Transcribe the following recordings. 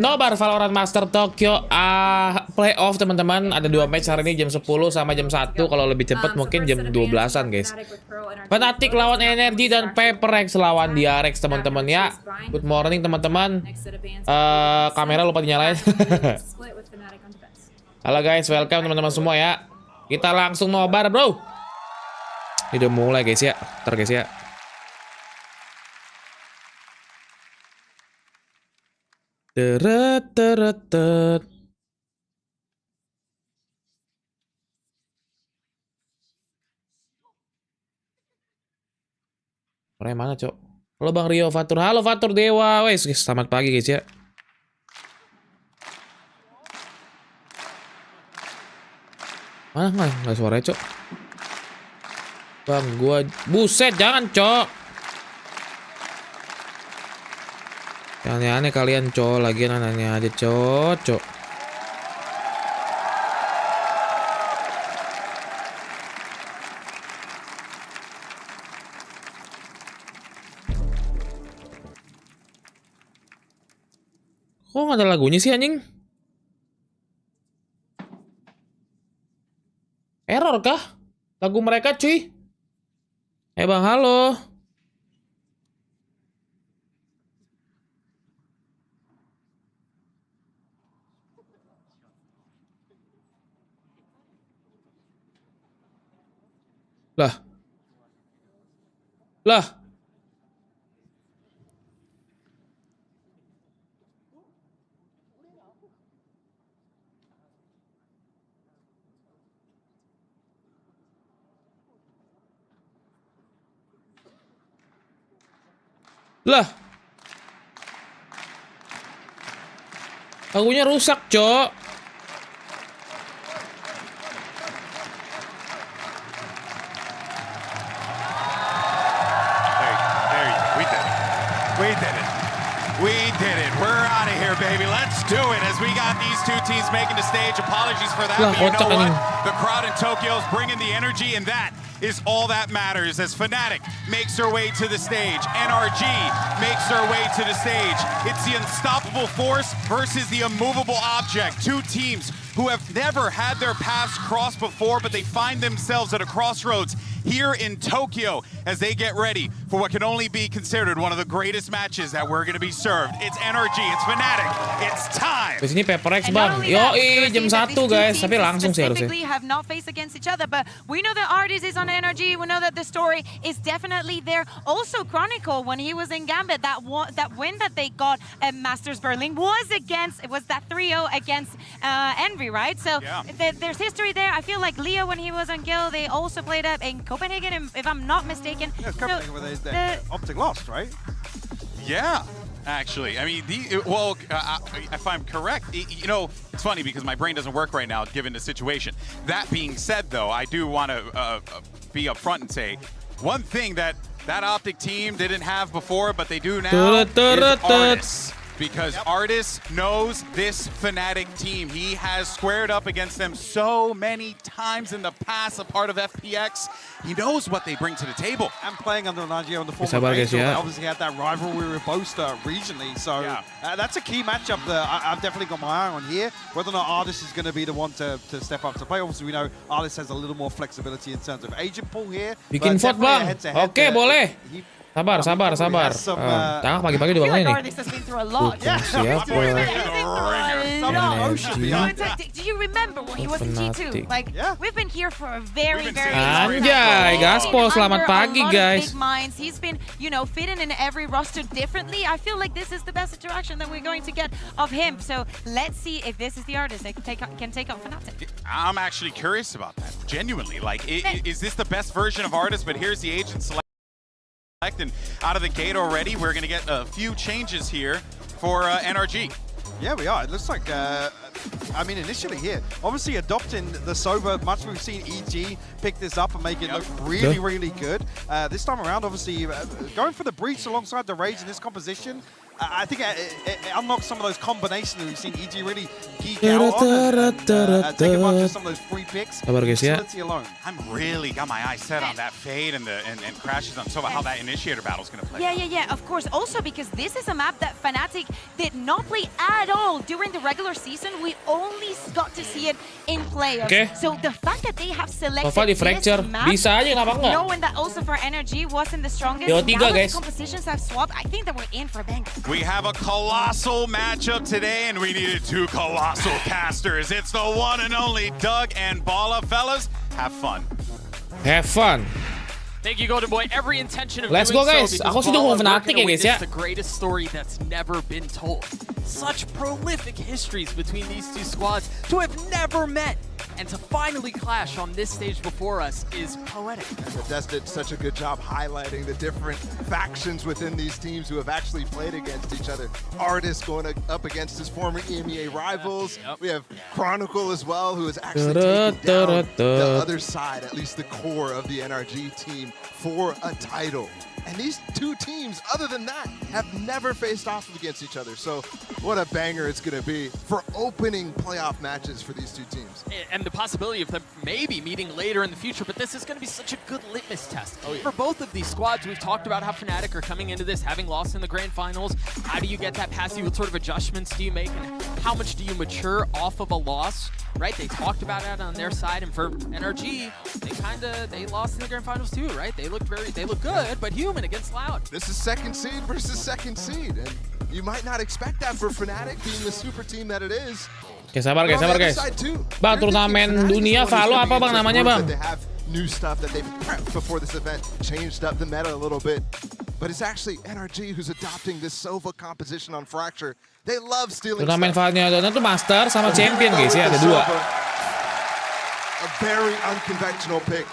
Nobar Valorant Master Tokyo playoff teman-teman. Ada 2 match hari ini jam 10 sama jam 1. Kalau lebih cepat mungkin jam 12-an guys. FNATIC lawan NRG dan Paperrex lawan DREX teman-teman ya. Good morning teman-teman. Kamera lupa dinyalain. Halo guys, welcome teman-teman semua ya. Kita langsung nobar bro. Ini udah mulai guys ya. Ntar guys ya. Teret. Orang mana cok? Halo Bang Rio Fatur. Halo Fatur Dewa. Wes selamat pagi guys ya. Mana nggak suaranya cok? Bang gua buset jangan cok. Aneh-aneh kalian cok, lagian aneh aja cok. Kok nggak ada lagunya sih anjing? Error kah? Lagu mereka cuy? Bang halo. Lah. Lah. Lah. Lagunya rusak, Cok. We did it. We're out of here, baby. Let's do it. As we got these two teams making the stage. Apologies for that, but you know what? The crowd in Tokyo is bringing the energy, and that is all that matters. As FNATIC makes her way to the stage, NRG makes her way to the stage. It's the unstoppable force versus the immovable object. Two teams who have never had their paths crossed before, but they find themselves at a crossroads here in Tokyo as they get ready for what can only be considered one of the greatest matches that we're going to be served. It's NRG, it's FNATIC, it's time. Di sini Paperrex bang, yoi jam 1 guys, tapi langsung sih harusnya. Have not faced against each other, but we know the artist is on NRG. We know that the story is definitely there. Also, Chronicle when he was in Gambit, that win that they got at Masters Berlin was that 3-0 against Envy, right? So there's history there. I feel like Leo when he was on Guild, they also played up in Copenhagen, if I'm not mistaken. Yeah, Copenhagen where they Optic lost, right? Yeah, actually. I mean, if I'm correct, you know, it's funny because my brain doesn't work right now given the situation. That being said, though, I do want to be upfront and say one thing that Optic team didn't have before, but they do now is Artis. Because Artis knows this FNATIC team. He has squared up against them so many times in the past, a part of FPX. He knows what they bring to the table. And playing under Nigel on the former Angel, obviously had that rivalry with Boaster regionally. So that's a key matchup that I've definitely got my eye on here. Whether or not Artis is going to be the one to step up to play. Obviously, we know Artis has a little more flexibility in terms of agent pool here. Bikin vote bang. Oke, boleh. Sabar. Tangkap pagi-pagi udah bangun nih. Siapa? Do you remember when he was in G2? Like, we've been here for a very Anjay, Gaspol, selamat pagi guys. He's been, you know, fitting in every roster differently. I feel like this is the best interaction that we're going to get of him. So let's see if this is the artist that can take on FNATIC. I'm actually curious about that. Genuinely, like, is this the best version of artist? But here's the agent select. And out of the gate already, we're going to get a few changes here for NRG. Yeah, we are. It looks like, I mean, initially here, obviously adopting the Sober, much we've seen EG pick this up and make it look really good. This time around, obviously, going for the Breach alongside the Rage in this composition, I think it unlocks some of those combinations we've seen EG really geek out on and take advantage of some of those free picks. Sabar guys ya. Facility alone. I'm really got my eyes set on that fade and crashes on Sova, how that initiator battle is going to play. Yeah, of course. Also because this is a map that FNATIC did not play at all during the regular season. We only got to see it in playoffs. Okay. So the fact that they have selected Nova di this fracture. map, Bisa aja kenapa enggak? knowing that also for NRG wasn't the strongest, Yo, now tiga, that guys. the compositions have swapped, I think that we're in for bang. We have a colossal matchup today, and we needed two colossal casters. It's the one and only Doug and Bala. Fellas, have fun. Have fun. Thank you, Golden Boy. Every intention of Let's doing go, guys. so Ako because sih dukung Bala, we're Fnatic gonna ya, guys, witness ya. the greatest story that's never been told. Such prolific histories between these two squads to have never met and to finally clash on this stage before us is poetic. And Des did such a good job highlighting the different factions within these teams who have actually played against each other. Artist going up against his former EMEA rivals. Yep. We have Chronicle as well, who has actually taken down the other side, at least the core of the NRG team, for a title. And these two teams, other than that, have never faced off against each other. So what a banger it's going to be for opening playoff matches for these two teams. And the possibility of them maybe meeting later in the future, but this is going to be such a good litmus test. For both of these squads, we've talked about how FNATIC are coming into this, having lost in the grand finals. How do you get that past you? What sort of adjustments do you make? And how much do you mature off of a loss? Right? They talked about it on their side, and for NRG, they lost in the grand finals too, right? They look good, but human against Loud. This is second seed versus second seed, and you might not expect that for FNATIC being the super team that it is. Oke, sabar guys. Bang, turnamen dunia Valo apa bang namanya bang? They have new stuff that they've prepped before this event, changed up the meta a little bit. But it's actually NRG who's adopting this Sova composition on Fracture. They love stealing Turnamen stuff. Valorant itu Master sama Champion guys ya, ada dua. A very unconventional pick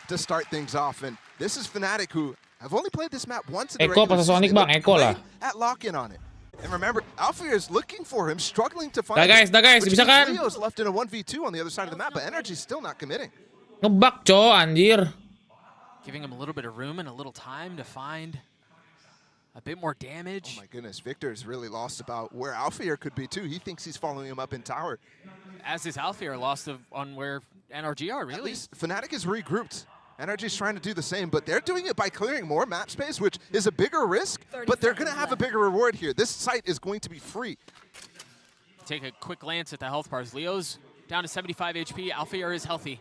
to start things off, and this is FNATIC who have only played this map once in the Eko regular pas Sonic season. bang, Eko lah. At lock-in on it. And remember, Alfia is looking for him, struggling to find Dah guys, which bisa means kan? Leo's left in a 1v2 on the other side of the map, but NRG's still not committing. Ngebug co, anjir. Giving him a little bit of room and a little time to find a bit more damage. Oh my goodness, Victor's really lost about where Alfia could be too. He thinks he's following him up in tower. As is Alfia lost on where NRG are, really. At least FNATIC is regrouped. NRG's trying to do the same, but they're doing it by clearing more map space, which is a bigger risk, but they're going to have a bigger reward here. This site is going to be free. Take a quick glance at the health bars. Leo's down to 75 HP. Alfia is healthy.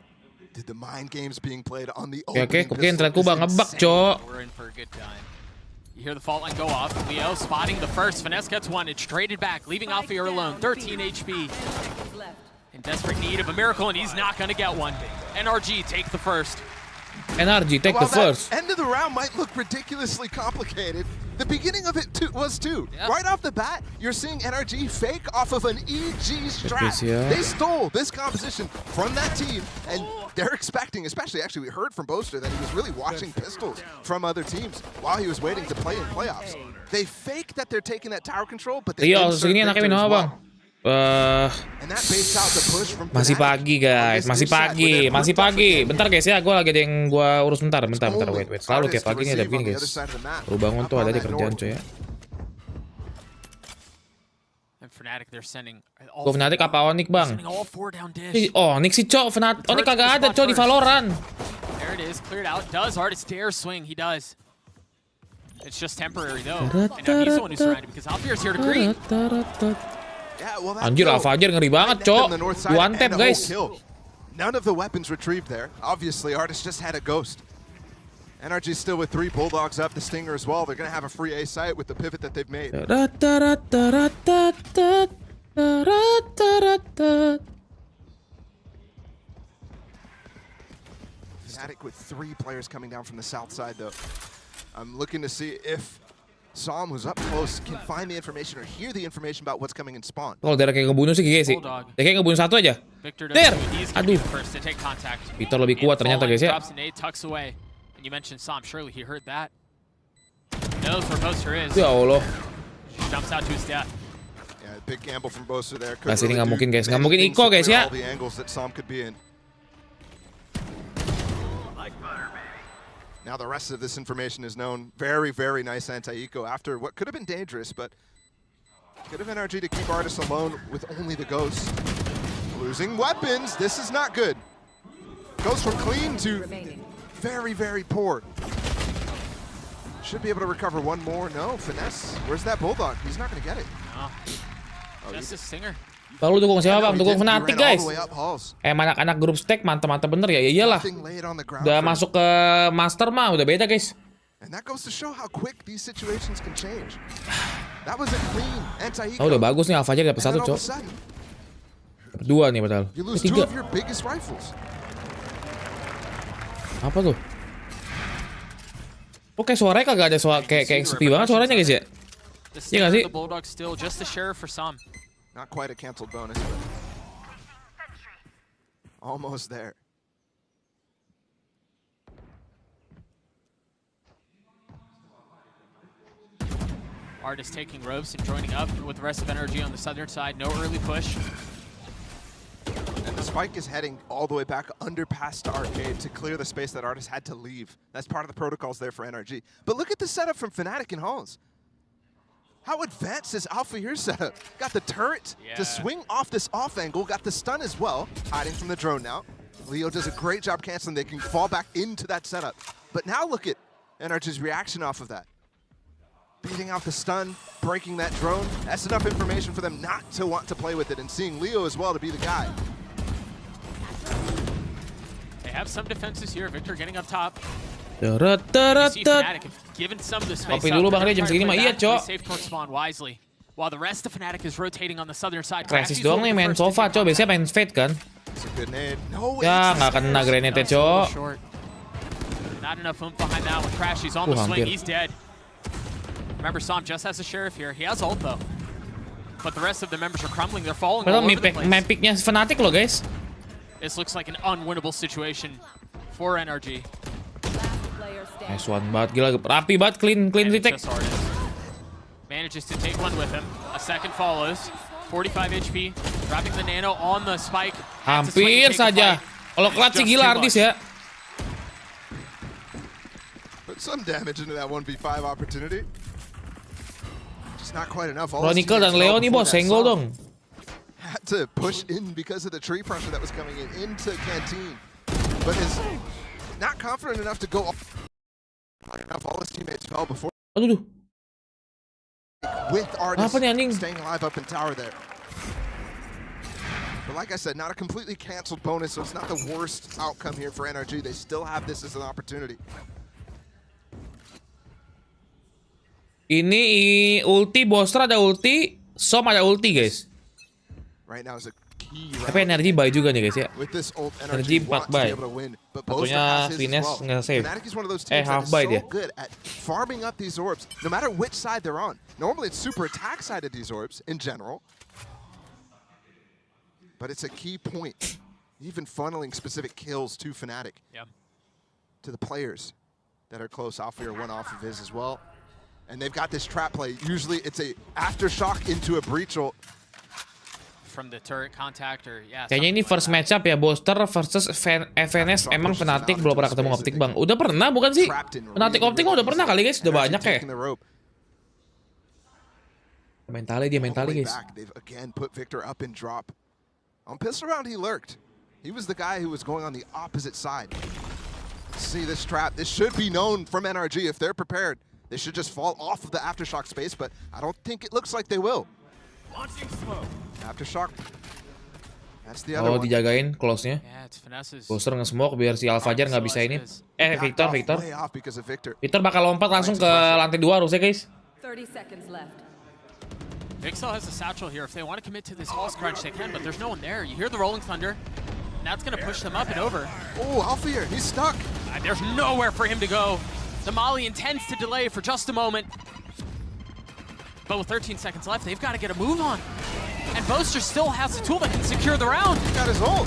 Did the mind games being played on the Oke, opening internetku pistol bang is ngebug insane. co. We're in for a good time. You hear the fault line go off. Leo spotting the first. Finesse gets one. It's traded back, leaving Alfia alone. 13 HP. In desperate need of a miracle, and he's not going to get one. NRG take the first. NRG take the While that first. end of the round might look ridiculously complicated, the beginning of it was too. Yep. Right off the bat, you're seeing NRG fake off of an EG strap. PC, yeah. They stole this composition from that team, and they're expecting, especially actually we heard from Boaster that he was really watching pistols from other teams while he was waiting to play in playoffs. They fake that they're taking that tower control, but they Iya, insert segini Victor anaknya as Minoa bang. well. And that baits out the push from Masih Fnatic pagi on guys, this masih dish side where pagi, they're masih hooked up pagi. again. Bentar guys ya, gue lagi ada yang gue urus bentar, wait. Only Selalu tiap artist pagi to ini ada receive begini on guys. the other side of the map. Baru bangun Up tuh on ada that kerjaan north. coy ya. And Fnatic, they're sending all Gue Fnatic apa Onyx bang? sending all four down Ih, dish. Onyx sih cok, Onyx kagak ada cok di Valorant. There it is, cleared out. Does Artist dare swing? He does. It's just temporary though. And now he's the one who's surrounded because Alfia's here to greet. Yeah, well, that Anjir, kill Alfajar ngeri banget right cok. on the north side One tap and a whole guys. kill. None of the weapons retrieved there. Obviously, Artist just had a ghost. NRG still with 3 Bulldogs up, the Stinger as well. They're going to have a free A site with the pivot that they've made. Fnatic with 3 players coming down from the south side, though. I'm looking to see if Psalm, who's up close, can find the information or hear the information about what's coming in spawn. Kalau Derek kayak ngebunuh sih guys sih. Dia kayak ngebunuh satu aja. Victor Der! does he's gonna be Aduh. the first to take contact. Victor lebih kuat ternyata guys ya. Drops an A, tucks away. And you mentioned Sam, surely he heard that. Knows where Poster is. Ya Allah. Jumps out to his death. Yeah, big gamble from Boaster there. Nah, sini nggak do mungkin, guys. Nggak many mungkin things Iko, to guys, clear ya. all the angles that Psalm could be in. Now the rest of this information is known. Very, very nice anti-eco after what could have been dangerous, but could have NRG to keep Artis alone with only the Ghost. Losing weapons, this is not good. Goes from clean to very, very poor. Should be able to recover one more. No, finesse. Where's that Bulldog? He's not going to get it. No. Just a Singer. Bang, lu dukung siapa bang? Dukung Fnatic guys. Halls. Anak-anak grup Spek mantap-mantap bener ya. Iyalah. Nothing laid on the ground Udah for him. masuk ke Master mah udah beda guys. And that goes to show how quick these situations can change. That was a clean anti-eco. Oh udah bagus nih, Alpha aja dapat And then satu all of cok. a sudden, Dua nih padahal. you lose two Tiga. of your biggest rifles. Apa tuh? Oh kayak suaranya kagak ada suara kayak sepi banget suaranya guys ya. The Iya Stinger nggak sih? and the Bulldog still just a sheriff for some. Not quite a canceled bonus, but almost there. Artis taking ropes and joining up with the rest of NRG on the southern side. No early push. And the spike is heading all the way back under past Arcade to clear the space that Artis had to leave. That's part of the protocols there for NRG. But look at the setup from FNATIC and Halls. How advanced is Alpha here setup? Got the turret to swing off this off angle, got the stun as well, hiding from the drone now. Leo does a great job canceling, they can fall back into that setup. But now look at NRG's reaction off of that. Beating out the stun, breaking that drone, that's enough information for them not to want to play with it, and seeing Leo as well to be the guy. They have some defenses here. Victor getting up top. Teret. See FNATIC have given some of the space Kopi up. dulu They're bang Ray, gonna jam try to segini play mah iya back, play cok. safe code spawn wisely. While the rest of FNATIC is rotating on the southern side. Crisis doang nih main sofa cok, biasanya main Fate kan. It's a good nade. No, Ya nggak kena grenade cok. Short. Not enough oomph behind that one. Crash, he's on the swing. hampir. He's dead. Remember, Som just has a sheriff here. He has ult though. But the rest of the members are crumbling. They're falling all Padahal over the place. map picknya Fnatic loh guys. This looks like an unwinnable situation for NRG. Nice one banget, gila rapi banget, clean And retake. it's just Artis. Manages to take one with him. A second follows. 45 HP. Dropping the nano on the spike. Has to swing Hampir and take the saja. fight. Kalau clutch sih Just gila too Ardis much. ya. Put some damage into that 1v5 opportunity. Just not quite enough. All his Chronicle dan teammates Leo fell nih before bos, that. senggol Som dong. had to push in because of the tree pressure that was coming in into Canteen, but is not confident enough to go. Enough, all his teammates fell before Aduh, duh. with Artis Apa nih, anjing? staying alive up in tower there. But like I said, not a completely canceled bonus, so it's not the worst outcome here for NRG. They still have this as an opportunity. Ini ulti, Boster ada ulti, Som ada ulti guys. Right now is a key Tapi round. energi buy juga nih guys ya. With this ult, Energy NRG want 4 to buy. be able to win, but Boaster Satunya has his as Finesse well. nggak save. Fnatic is one of those teams half that buy is dia. so good at farming up these orbs, no matter which side they're on. Normally it's super attack side of these orbs in general, but it's a key point. Even funneling specific kills to Fnatic, to the players that are close. Alpha are one off of his as well. And they've got this trap play. Usually it's a aftershock into a breach ult. From the turret contact or Kayaknya ini first matchup ya, Boster versus FNS. Emang Fnatic belum pernah ketemu Optic bang. Udah pernah bukan sih? Fnatic Optic mah udah pernah kali guys, udah banyak ya. Mentali guys. They've again put Victor up and drop. On pistol round he lurked. He was the guy who was going on the opposite side. See this trap. This should be known from NRG if they're prepared. They should just fall off of the aftershock space, but I don't think it looks like they will. Aftershock. That's the other Oh one. dijagain close-nya. Yeah, it's Finesse's. Boster nge-smoke biar si Alfajar nggak bisa ini. Backed Victor. off way off because of Victor. Victor bakal lompat langsung ke lantai 2 harusnya guys. 30 seconds left. Vixel has a satchel here. If they want to commit to this Hall crunch, they can, but there's no one there. You hear the rolling thunder, and that's going to push them up and over. Oh, Alfir, he's stuck. There's nowhere for him to go. The Mali intends to delay for just a moment. But with 13 seconds left, they've got to get a move on. And Boaster still has a tool that can secure the round. He got his ult.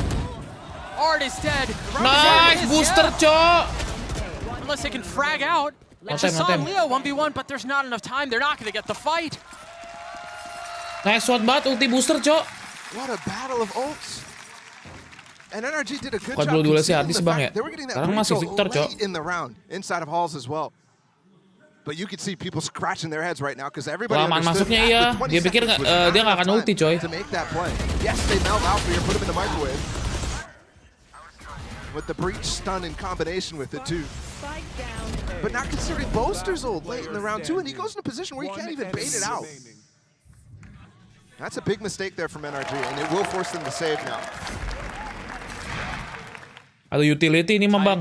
Art is dead. Nice Booster cok. Unless they can frag out. No And just saw time. Leo 1v1, but there's not enough time. They're not going to get the fight. Nice shot banget ulti Booster cok. What a battle of ults. And NRG did a good Bukan job dulu-dulu sih concealing habis the Bang fact ya. they were getting that Sekarang masih breach Victor, Cok. late in the round inside of halls as well. But you could see people scratching their heads right now because everybody Laman understood masuknya that iya. with 20 Dia pikir seconds was dia not nggak akan enough ulti, coy. time to make that play. Yes, they melt out here, put him in the microwave. With the breach stun in combination with it too. But not considering Boaster's ult late in the round too, and he goes in a position where he can't even bait it out. That's a big mistake there from NRG, and it will force them to save now. Atau utility ini mah Bang.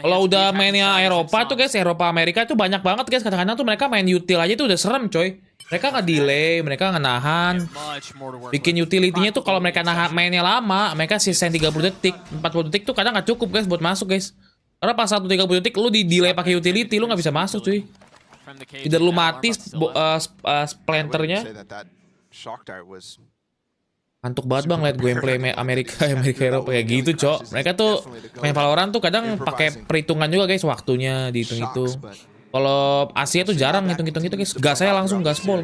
Kalau udah mainnya Eropa tuh guys, Eropa Amerika tuh banyak banget guys. Kadang-kadang tuh mereka main util aja tuh udah serem coy. Mereka nggak delay, mereka nggak nahan. Bikin utility-nya tuh kalau mereka nahan mainnya lama, mereka sisain 30 detik, 40 detik tuh kadang nggak cukup guys buat masuk guys. Karena pas 1-30 detik lu di delay pakai utility, lu nggak bisa masuk cuy. Either lu mati splinternya. Ngantuk banget Bang liat gameplay Amerika Eropa kayak gitu cok. Mereka tuh main Valorant tuh kadang pakai perhitungan juga guys, waktunya dihitung-hitung. Kalau Asia tuh jarang ngitung-ngitung gitu guys. Gas saya langsung gaspol.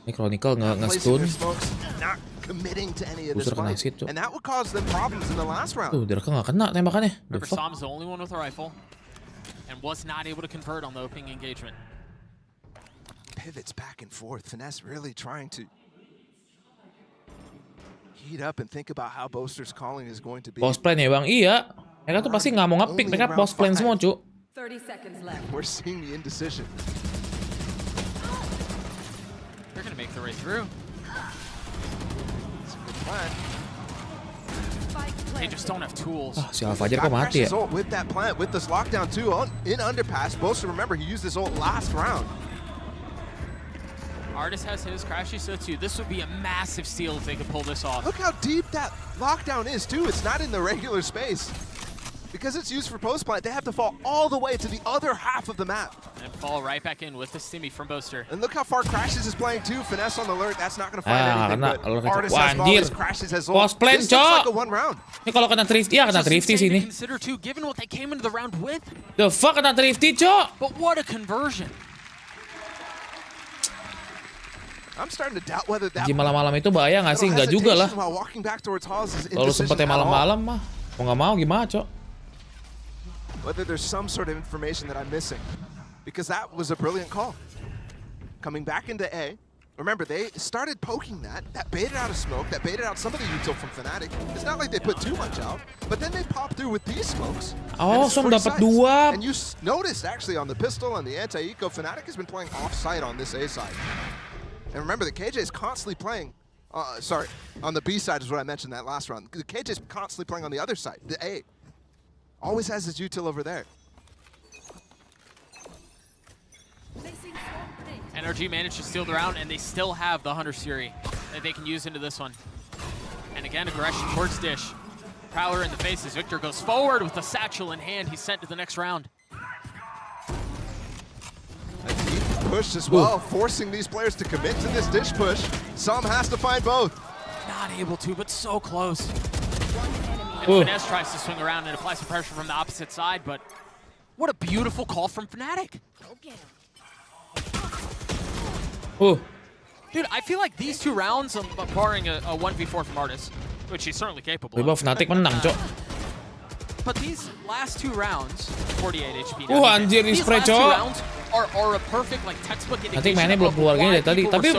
Ini Chronicle nge-stun. Booster kena hit cok. Tuh Derka nggak kena tembakannya. The fuck. Pivots back and forth. Finesse really trying to heat up and think about how Boaster's calling is going to be. Post plan ya Bang, iya. Mereka tuh pasti nggak mau nge-pick, mereka post plan semua cu. We're seeing the indecision. They're gonna make their way through. It's a good plan. They just don't have tools. Ah, si Alfajar kok mati ya? With that plant, with this lockdown too, in underpass. Boaster, remember, he used his ult last round. Artist has his, Crashy so too. This would be a massive steal if they could pull this off. Look how deep that lockdown is too. It's not in the regular space. Because it's used for post plant, they have to fall all the way to the other half of the map. And fall right back in with the stimmy from Boaster. And look how far Crashes is playing too. Finesse on the alert, that's not going to find anything. But Artist Wah, has volleys, Crashes has ult. Post plan This looks cok. like a one round. Ini kalau kena Thrifty, ya kena Thrifty sini. Consider too, given what they came into the round with. The fuck kena Thrifty cok. But what a conversion. I'm starting to doubt whether that Di malam-malam itu bahaya nggak sih? Nggak juga lah. Kalau sempatnya malam-malam mah, mau nggak mau gimana cok? Whether there's some sort of information that I'm missing, because that was a brilliant call. Coming back into A, remember they started poking that baited out a smoke, that baited out some of the util from FNATIC. It's not like they put too much out, but then they popped through with these smokes. Oh, Som dapat 2. And you noticed actually on the pistol and the anti-eco, FNATIC has been playing off-site on this A side. And remember, the KJ is constantly playing, on the B side is what I mentioned that last round. The KJ is constantly playing on the other side, the A. Always has his util over there. NRG managed to steal the round, and they still have the Hunter Siri that they can use into this one. And again, aggression towards Dish. Prowler in the face as Victor goes forward with the satchel in hand. He's sent to the next round. A deep push as well, forcing these players to commit to this Dish push. Some has to find both. Not able to, but so close. And Finesse tries to swing around and apply some pressure from the opposite side, but what a beautiful call from FNATIC. Dude, I feel like these two rounds, barring a 1v4 from Artist, which he's certainly capable of. FNATIC menang, cok. But these last two rounds, 48 HP. Anjir, These spray, last two cok. rounds are a perfect like textbook Nanti indication mainnya belum keluar gini dari tadi, tapi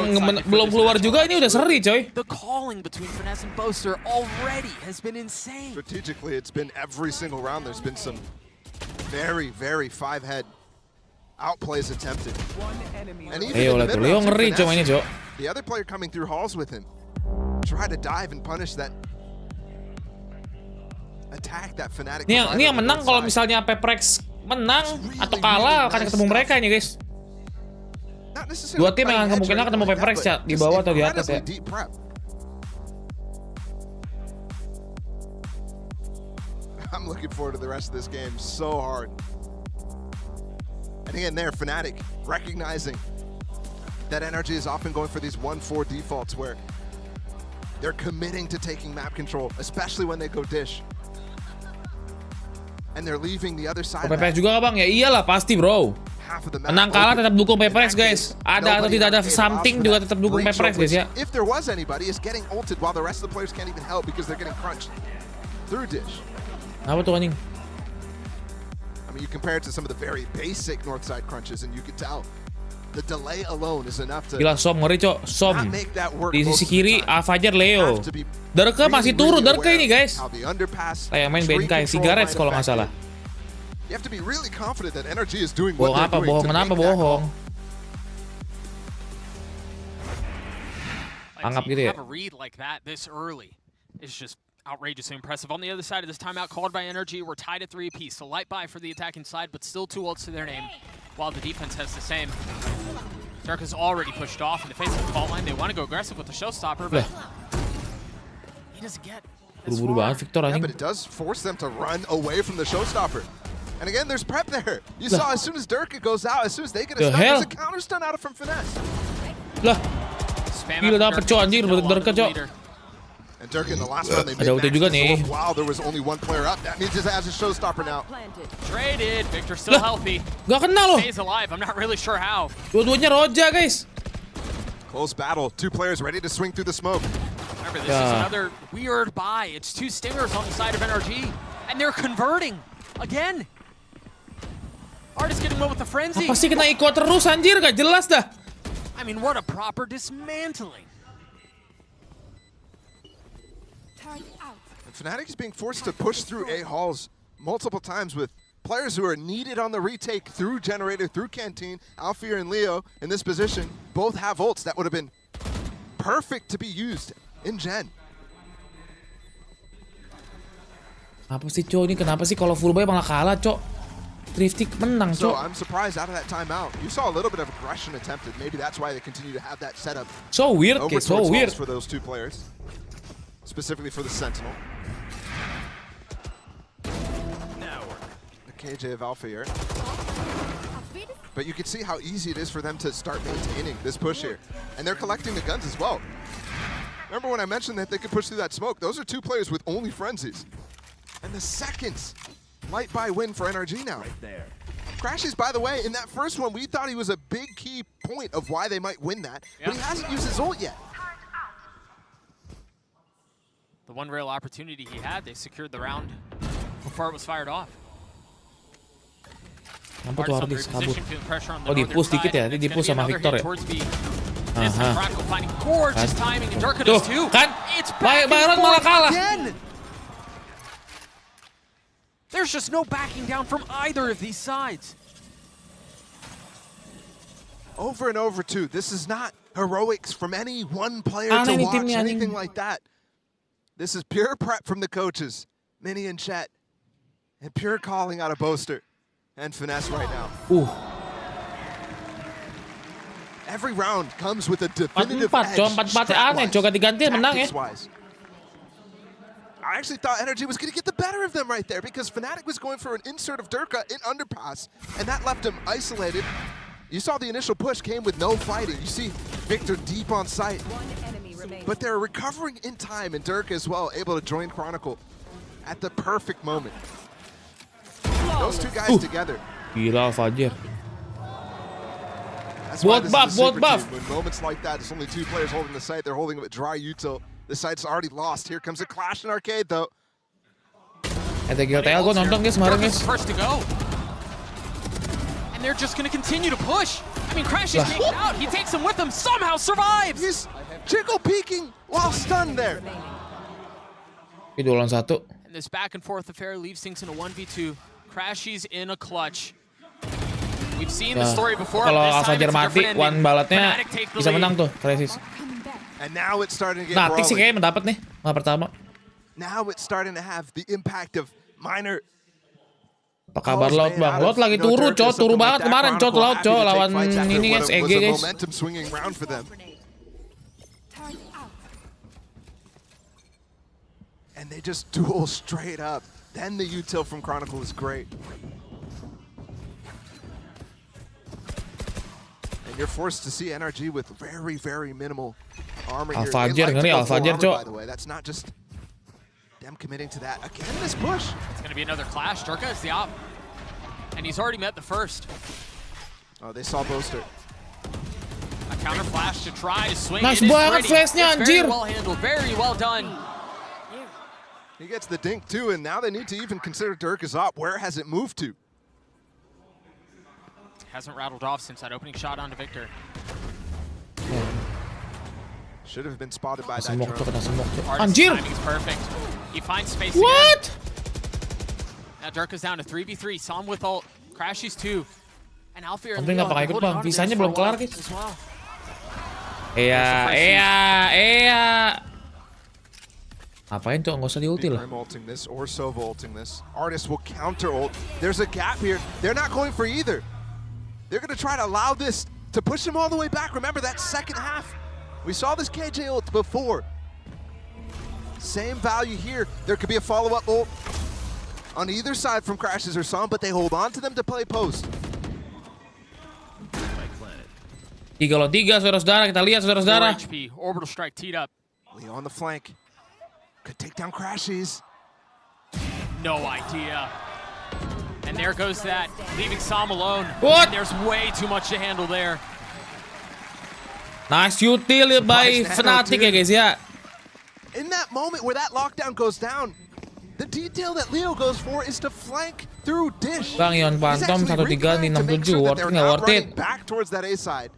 belum keluar juga ini udah seri coy. The calling between Finesse and Boaster already has been insane. Strategically, it's been every single round. There's been some very, very five-head outplays attempted. And even in the mid-round, ngeri coy ini cok. The other player coming through halls with him try to dive and punish that attack that FNATIC. Ini yang menang kalau misalnya Paperrex menang atau kalah akan ketemu mereka ini guys. Dua tim yang kemungkinan ketemu Paperrex ya, di bawah atau di atas ya. I'm looking forward to the rest of this game so hard. And again there, FNATIC recognizing that NRG is often going for these 1-4 defaults where they're committing to taking map control, especially when they go Dish. And they're leaving the other side. PPS juga bang ya, iyalah pasti bro. half of the map. Menang kalah tetap dukung In Paperrex that guys. case, Ada atau nobody tidak ada had paid something off for juga that tetap dukung great Paperrex short guys ya. which, if there was anybody, is getting ulted while the rest of the players can't even help because they're getting crunched through dish. Apa tuh anjing? I mean, you compare it to some of the very basic Northside crunches, and you could tell the delay alone is enough to Gila Som ngeri cok. Som. not make that work. Di most sisi of the kiri time. Fajar Leo. Have to be Darke masih turun. really Darke aware ini guys. how the underpass, Kayak main tree BNK control Cigarettes might kalau nggak affect salah. it. You have to be really confident that NRG is doing Bohong what apa? they're doing Bohong to kenapa? make that Bohong. Like, Anggap to gitu ya. have a read like that this early is just outrageously impressive. On the other side of this timeout called by NRG, we're tied at 3 apiece. So light buy for the attacking side, but still 2 ults to their name, while the defense has the same. Darka's already pushed off in the face of the fault line. They want to go aggressive with the showstopper, but he doesn't get this Buru-buru far. banget Victor Yeah, anjing. but it does force them to run away from the showstopper. And again, there's prep there. You saw as soon as Durka goes out, as soon as they get a The stun, hell? there's a counter stun out of from Finesse. Lah, Spam gila after dapet Durka, cok anjir still dari onto Darka the cok. leader. And Durka in the last round, they Ada ulti juga nih. Wow, there was only one player up. That means it has a showstopper now. Traded. Victor still Lah. healthy. Gak kena loh. Stays alive. I'm not really sure how. Dua-duanya roja guys. Close battle. 2 players ready to swing through the smoke. Remember, this is another weird buy. It's 2 stingers on the side of NRG, and they're converting again. Artist getting one with the frenzy. Apa sih kena Iko terus anjir? Gak jelas dah. I mean, what a proper dismantling. And Fnatic is being forced to push through A halls multiple times with players who are needed on the retake through Generator, through Canteen. Alfir and Leo in this position both have ults that would have been perfect to be used in Gen. Apa sih cok ini? Kenapa sih kalau full buy malah kalah cok? Drifty menang So cok. I'm surprised out of that timeout. You saw a little bit of aggression attempted. Maybe that's why they continue to have that setup So weird over guys, so towards weird. walls for those 2 players. Specifically for the Sentinel. The KJ of Alfir. But you can see how easy it is for them to start maintaining this push here. And they're collecting the guns as well. Remember when I mentioned that they could push through that smoke? Those are 2 players with only frenzies. And the seconds. Light buy win for NRG now. Right there. Crashes, by the way, in that first one, we thought he was a big key point of why they might win that. But he hasn't used his ult yet. The one real opportunity he had, they secured the round before it was fired off. Kenapa tuh Ardis kabur? Oh Oh, di-push dikit ya, di-push sama Victor ya. Aha. Tuh, kan? Byron malah kalah. There's just no backing down from either of these sides. Over and over, too. This is not heroics from any one player Aneh to nih watch, timnya, anjing. anything like that. This is pure prep from the coaches, Mini and Chet, and pure calling out of Boaster and Finesse right now. Every round comes with a definitive 4-4 edge. cok, 4-4 aneh cok, ganti-ganti menang ya. Tactics-wise. I actually thought NRG was going to get the better of them right there because Fnatic was going for an insert of Durka in underpass, and that left him isolated. You saw the initial push came with no fighting. You see Victor deep on site. But they're recovering in time, and Durka as well, able to join Chronicle at the perfect moment. Those 2 guys together. Gila Fajar. That's why Both this buff, is a super both buff. team. When moments like that, there's only 2 players holding the site. They're holding it with dry util. The site's already lost. Here comes a clash in arcade, though. GLTL gue nonton guys kemarin guys. First to go. And they're just going to continue to push. I mean, Crash is taken out. He takes him with him, somehow survives. He's jiggle peeking while stunned there. Ini 2 lawan 1. And this back and forth affair leaves things in a 1v2. Crashies in a clutch. We've seen the story before. Kalau This time Fajar it's a mati, different one ending. balatnya Fnatic take the bisa lead. menang tuh, Crisis. And now it's starting to get Nah, Tik sih brawling. kayaknya mendapat nih, malah pertama. Now it's starting to have the impact of minor. Apa kabar Laut bang? Laut lagi turu cok, turu banget kemarin cok Laut cok lawan ini guys, EG guys. Momentum swinging round for them. And they just duel straight up. Then the util from Chronicle is great. And you're forced to see NRG with very, very minimal armor here. Fajar ngeri, Fajar cok. By the way, that's not just them committing to that. Again, this push. It's going to be another clash. Durka is the op. And he's already met the first. Oh, they saw Boaster. A counter flash to try to swing. Nice It is banget pretty. flashnya, It's very anjir. well handled, very well done. He gets the dink too, and now they need to even consider Dirk is up. Where has it moved to? Hasn't rattled off since that opening shot onto Victor. Should have been spotted by that Semok tuh, drone. kena semok tuh. Artist's Anjir! timing is perfect. He finds space What? again. Now Dirk is down to 3v3. Saw him with ult. Crashies 2. And Alfie and Tapi Leo nggak pakai have been ikut, holding Bang. on to Visanya this belum for a kelar, while guys. as well. Iya. Apain tuh? Nggak usah diulti lah. Brim ulting this or Sova ulting this. Artist will counter ult. There's a gap here. They're not going for either. They're going to try to allow this to push him all the way back. Remember that second half. We saw this KJ ult before. Same value here. There could be a follow-up ult on either side from Crashes or Som, but they hold on to them to play post. 3 lawan 3, saudara-saudara. Kita lihat, 4 saudara-saudara. HP. Orbital strike teed up. Leo on the flank. Could take down Crashes. No idea. And there goes that, leaving Som alone. What? And there's way too much to handle there. Nice util by FNATIC ya, guys ya. In that moment where that lockdown goes down, the detail that Leo goes for is to flank through Dish. Bang, Ion He's Phantom actually 13 di replaying to make 67. sure that Worth they're it nggak not worth it? running back towards that A side.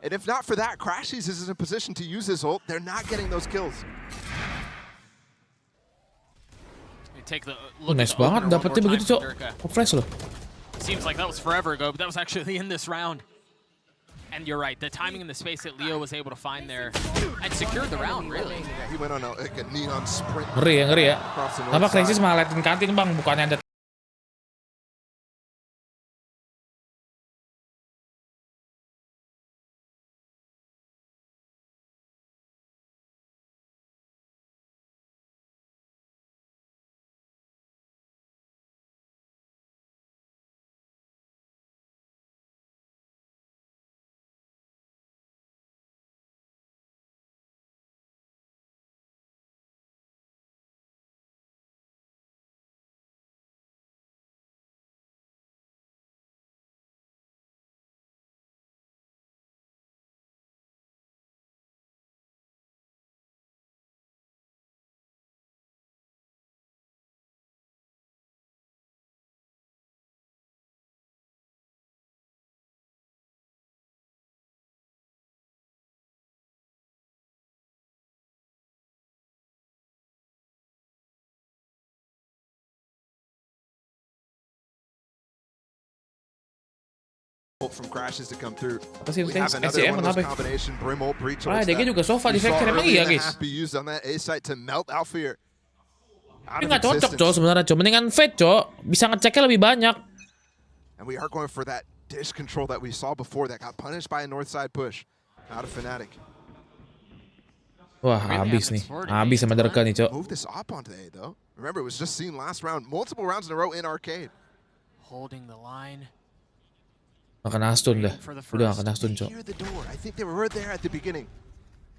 And if not for that, Crashies is in a position to use his ult. They're not getting those kills. Take the Nice banget dapetnya begitu, Cok. Fresh loh. Seems like that was forever ago, but that was actually in this round. And you're right, the timing and the space that Leo was able to find there and secured the round, really. Yeah, he went on a neon sprint. Ngeri ya, ngeri ya. Across the north Kenapa side. Crisis malah liatin kantin, Bang? Bukannya ada From Crashes to come through. Apa sih, We have another SCM one of those kenapa? combination Brim ult, breach Ah, ults DG that juga sofa we di saw Factor emang early iya, in the guys. half be used on that A site to melt Alfear. Tapi nggak cocok, Cok, sebenarnya, Cok. Mendingan Fate, Cok. Bisa ngeceknya lebih banyak. And we are going for that dish control that we saw before that got punished by a north side push out of FNATIC. Wah, habis nih. Habis sama Derka nih, Cok. Move this up onto the A though. Remember, it was just seen last round, multiple rounds in a row in arcade. Holding the line. Makan astun dah. Udah makan astun, Cok. Hear the door. I think they were right there at the beginning.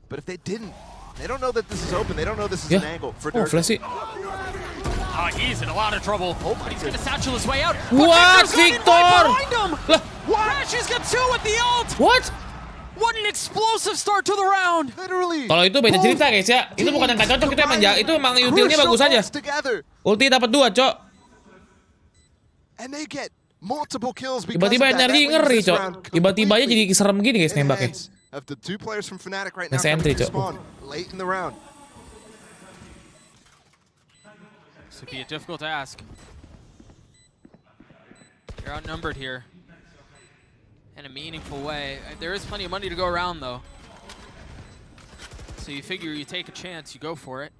But if they didn't, they don't know that this is open. They don't know this is Ya. an angle for Oh, Dirk. flash sih. Oh, he's in a lot of trouble. Oh, but he's going to satchel his way out. What, Victor's got in Victor? right behind him. Lah, Crashes got 2 with the ult. what? What an explosive start to the round. Literally. Kalau itu beda cerita, guys ya. Itu bukan yang nggak cocok, itu emang utilnya bagus aja. Together. Ulti dapat 2, Cok. And they get multiple kills because Tiba-tiba of that. NRG That leaves ngeri, this Cok. round Tiba-tiba aja jadi completely serem gini, guys, in the nembaknya. hands of the two players from FNATIC right now. Nasa entry, Cok. Spawn late in the round. This would be a difficult task. You're outnumbered here. In a meaningful way. There is plenty of money to go around, though. So you figure you take a chance, you go for it.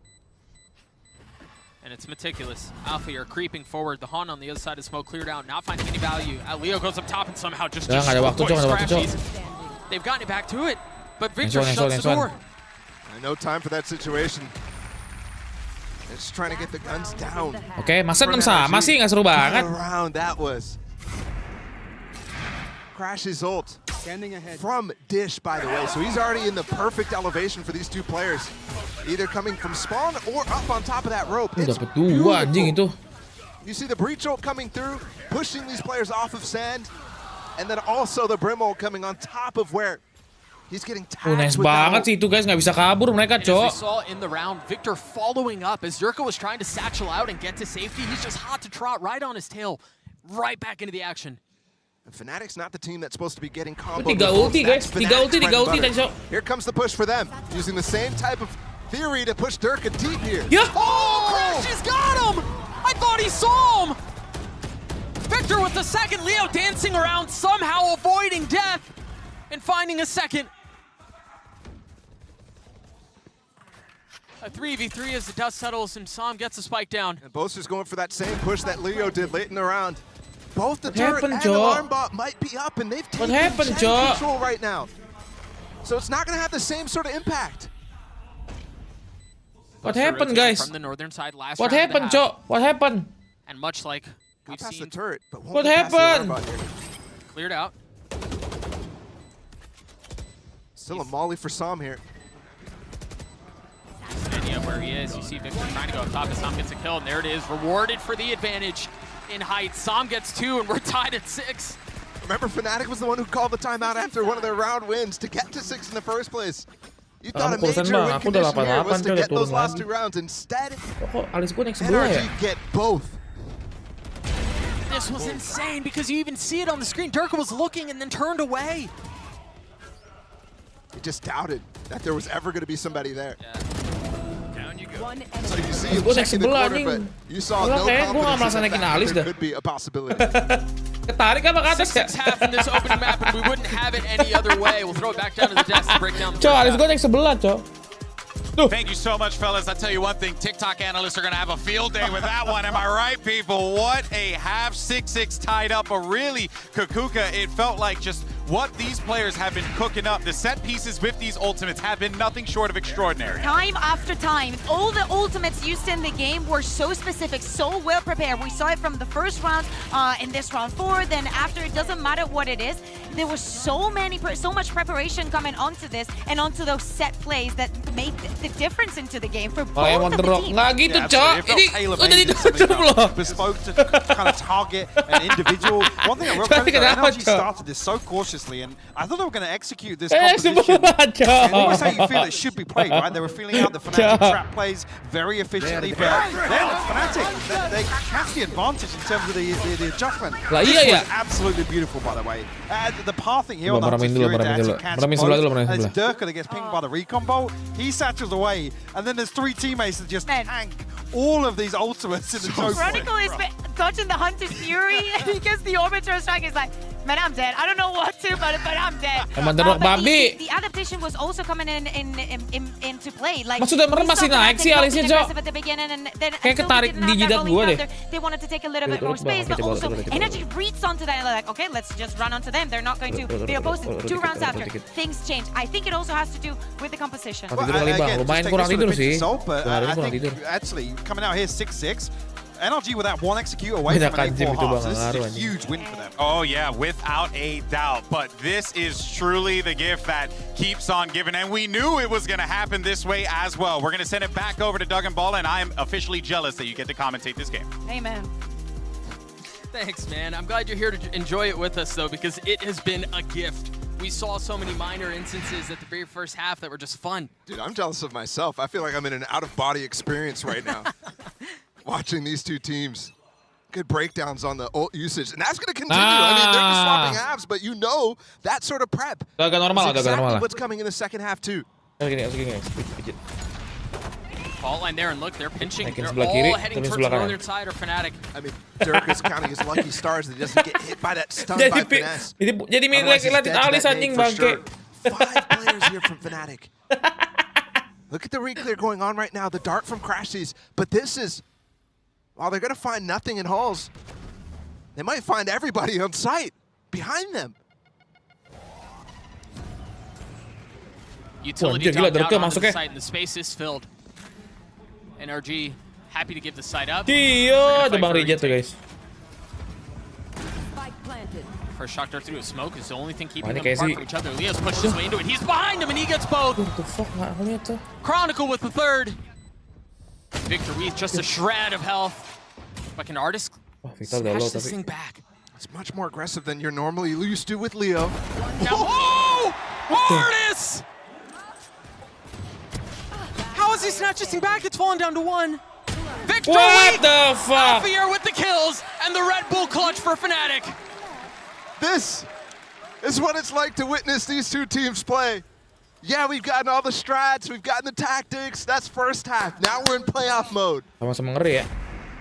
And it's meticulous. Alpha, you're creeping forward. The Han on the other side of smoke cleared out, not finding any value. Leo goes up top and somehow just Ya, nggak ada waktu, Cok, nggak ada waktu, Cok. Crashies. They've gotten it back to it, but Victor Nice one, shuts nice the one. door. No time for that situation. They're just trying to get the guns down. Oke, masa 6 sama sih, nggak seru banget. What a round that was. Crash's ult from Dish, by the way. So he's already in the perfect elevation for these two players. Either coming from spawn or up on top of that rope. It's Dapat 2 anjing itu. You see the breach ult coming through, pushing these players off of sand. And then also the Brimol coming on top of where he's getting tagged Nice with that banget ult. sih itu guys, nggak bisa kabur mereka, And as we Cok. saw in the round, Victor following up as Zerka was trying to satchel out and get to safety. He's just hot to trot right on his tail, right back into the action. And Fnatic's not the team that's supposed to be getting combo. Tiga ulti guys, tiga ulti tadi, Cok. Here comes the push for them, using the same type of theory to push Durka deep here. Ya. Oh, Crash has got him! I thought he saw him! Victor with the second, Leo dancing around, somehow avoiding death and finding a second. A 3v3 as the dust settles and Sam gets a spike down. And Boaster's going for that same push that Leo did late in the round. Both the What turret happened, and the Joe? alarm bot might be up, and they've taken happened, gen Joe? control right now. So it's not going to have the same sort of impact. What happened, guys? From the northern side last What round and a happened, half. Cok? What happened? And much like Got we've past seen the turret, but won't What get past the alarm happened? bot here. cleared out. Still a molly for Sam here. And yeah, where he is, you see Victor trying to go up top as Sam gets a kill, and there it is, rewarded for the advantage in height. Sam gets 2, and we're tied at 6. Remember, Fnatic was the one who called the timeout after one of their round wins to get to 6 in the first place. You thought a Corsair major win Aku udah condition here 88, was to coy, get udah those turun last lagi. 2 rounds. Instead, Kok alis gue naik sebelah ya? NRG get both. This was insane because you even see it on the screen. Durka was looking and then turned away. He just doubted that there was ever going to be somebody there. So you see him Gue naik checking the sebelah corner, nih. but you saw Gua no kayak gue nggak merasa confidence in the naikin fact alis that dah. there could be a possibility. Ketarik apa ke atas ya? 6-6 in this opening map, and we wouldn't have it any other way. We'll throw it back down to the desk to break down the Cok, first alis half. gue naik sebelah, Cok. Thank you so much, fellas. I'll tell you one thing, TikTok analysts are going to have a field day with that one. Am I right, people? What a half 6-6 tied up, but really, Kukuka, it felt like just what these players have been cooking up. The set pieces with these ultimates have been nothing short of extraordinary. Time after time, all the ultimates used in the game were so specific, so well prepared. We saw it from the first round in this round 4. Then after, it doesn't matter what it is. There was so much preparation coming onto this and onto those set plays that made the difference into the game for Oh, yang both of the Wonder Rock. teams. Nggak gitu, Cok. Ini udah ditutup loh. Bespoke to kind of target an individual. One thing I will credit, Kenapa, NRG Cok? started this so cautiously, and I thought they were going to execute this Sebelah, composition. And always how you Cok. feel it should be played, right? They were feeling out the Fnatic trap plays very efficiently, but then Fnatic, they catch the advantage in terms of the adjustment. Lah, This iya, was ya. absolutely beautiful, by the way. The pathing here on the Meramin dulu, Hunter's Fury to meramin actually dulu. catch Meramin sebelah dulu, both. meramin It's sebelah. Durka that gets pinged by the recon bolt. He satchels away, and then there's 3 teammates that just Man. tank all of these ultimates in the choke point. Chronicle is dodging the Hunter's Fury because the Orbiter strike is like, man, I'm dead. I don't know what to, but I'm dead. Emang The Rock But babi. the adaptation was also coming into play. Like, Maksudnya merem we saw masih naik Fnatic sih go alisnya, Cok. aggressive at the beginning, and then Kayak until we ketarik didn't di have that jidat rolling gua deh. counter, they wanted to take a little bit Turut more space, but bang, also coba, coba. Energy reads onto that and they're like, okay, let's just run onto them. They're not going to be opposed 2 rounds after. Things change. I think it also has to do with the composition. Tidur kali, Bang. Again, Lumayan just take kurang this with a tidur pinch of sih. salt, but Dua hari I ini kurang think tidur. actually coming out here 6-6, NRG with that 1 execute away Banyak from an kanjim 8-4 itu, halves. Bang, This is ngaruh, a anjing. huge win for them. Oh, yeah, without a doubt. But this is truly the gift that keeps on giving. And we knew it was going to happen this way as well. We're going to send it back over to Doug and Ball, and I am officially jealous that you get to commentate this game. Amen. Thanks, man. I'm glad you're here to enjoy it with us, though, because it has been a gift. We saw so many minor instances at the very first half that were just fun. Dude, I'm jealous of myself. I feel like I'm in an out-of-body experience right now. Watching these 2 teams. Good breakdowns on the ult usage. And that's going to continue. I mean, they're just swapping halves, but you know that sort of prep Agak normal, is agak normal exactly lah. what's coming in the second half, too. Gini, guys. Pijit. Ball line there, and look, they're pinching. Naikin They're sebelah all kiri, heading turun towards sebelah the kanan. northern side or Fnatic. I mean, Dirk is counting his lucky stars that he doesn't get hit by that stun by Finesse. Jadi Otherwise, he's milik dead to alis that anjing nade for bangke. sure. 5 players here from Fnatic. Look at the reclear going on right now, the dart from Crashies. But this is, while they're going to find nothing in halls, they might find everybody on site behind them. Utility Anjir, gila, dumped out Durka onto masuk the ya. site, and the space is filled. NRG happy to give the site up. Dio, ada Bang Rijat tuh, guys. First shock dart through a smoke is the only thing keeping Wah, ini them kayak apart si- from each other. Leo's pushed his way into it. He's behind him, and he gets both. What the fuck, nggak ngeliat tuh. Chronicle with the third. Victor with just a shred of health. But can Artist Wah, Vital udah low smash this tapi. thing back? It's much more aggressive than you're normally used to with Leo. Oh! Artis! How is he snatching back? It's fallen down to 1. Victor What Week! the fuck? Alphier with the kills and the Red Bull clutch for FNATIC. This is what it's like to witness these two teams play. Yeah, we've gotten all the strats, we've gotten the tactics. That's first half. Now we're in playoff mode. Sama-sama ngeri ya.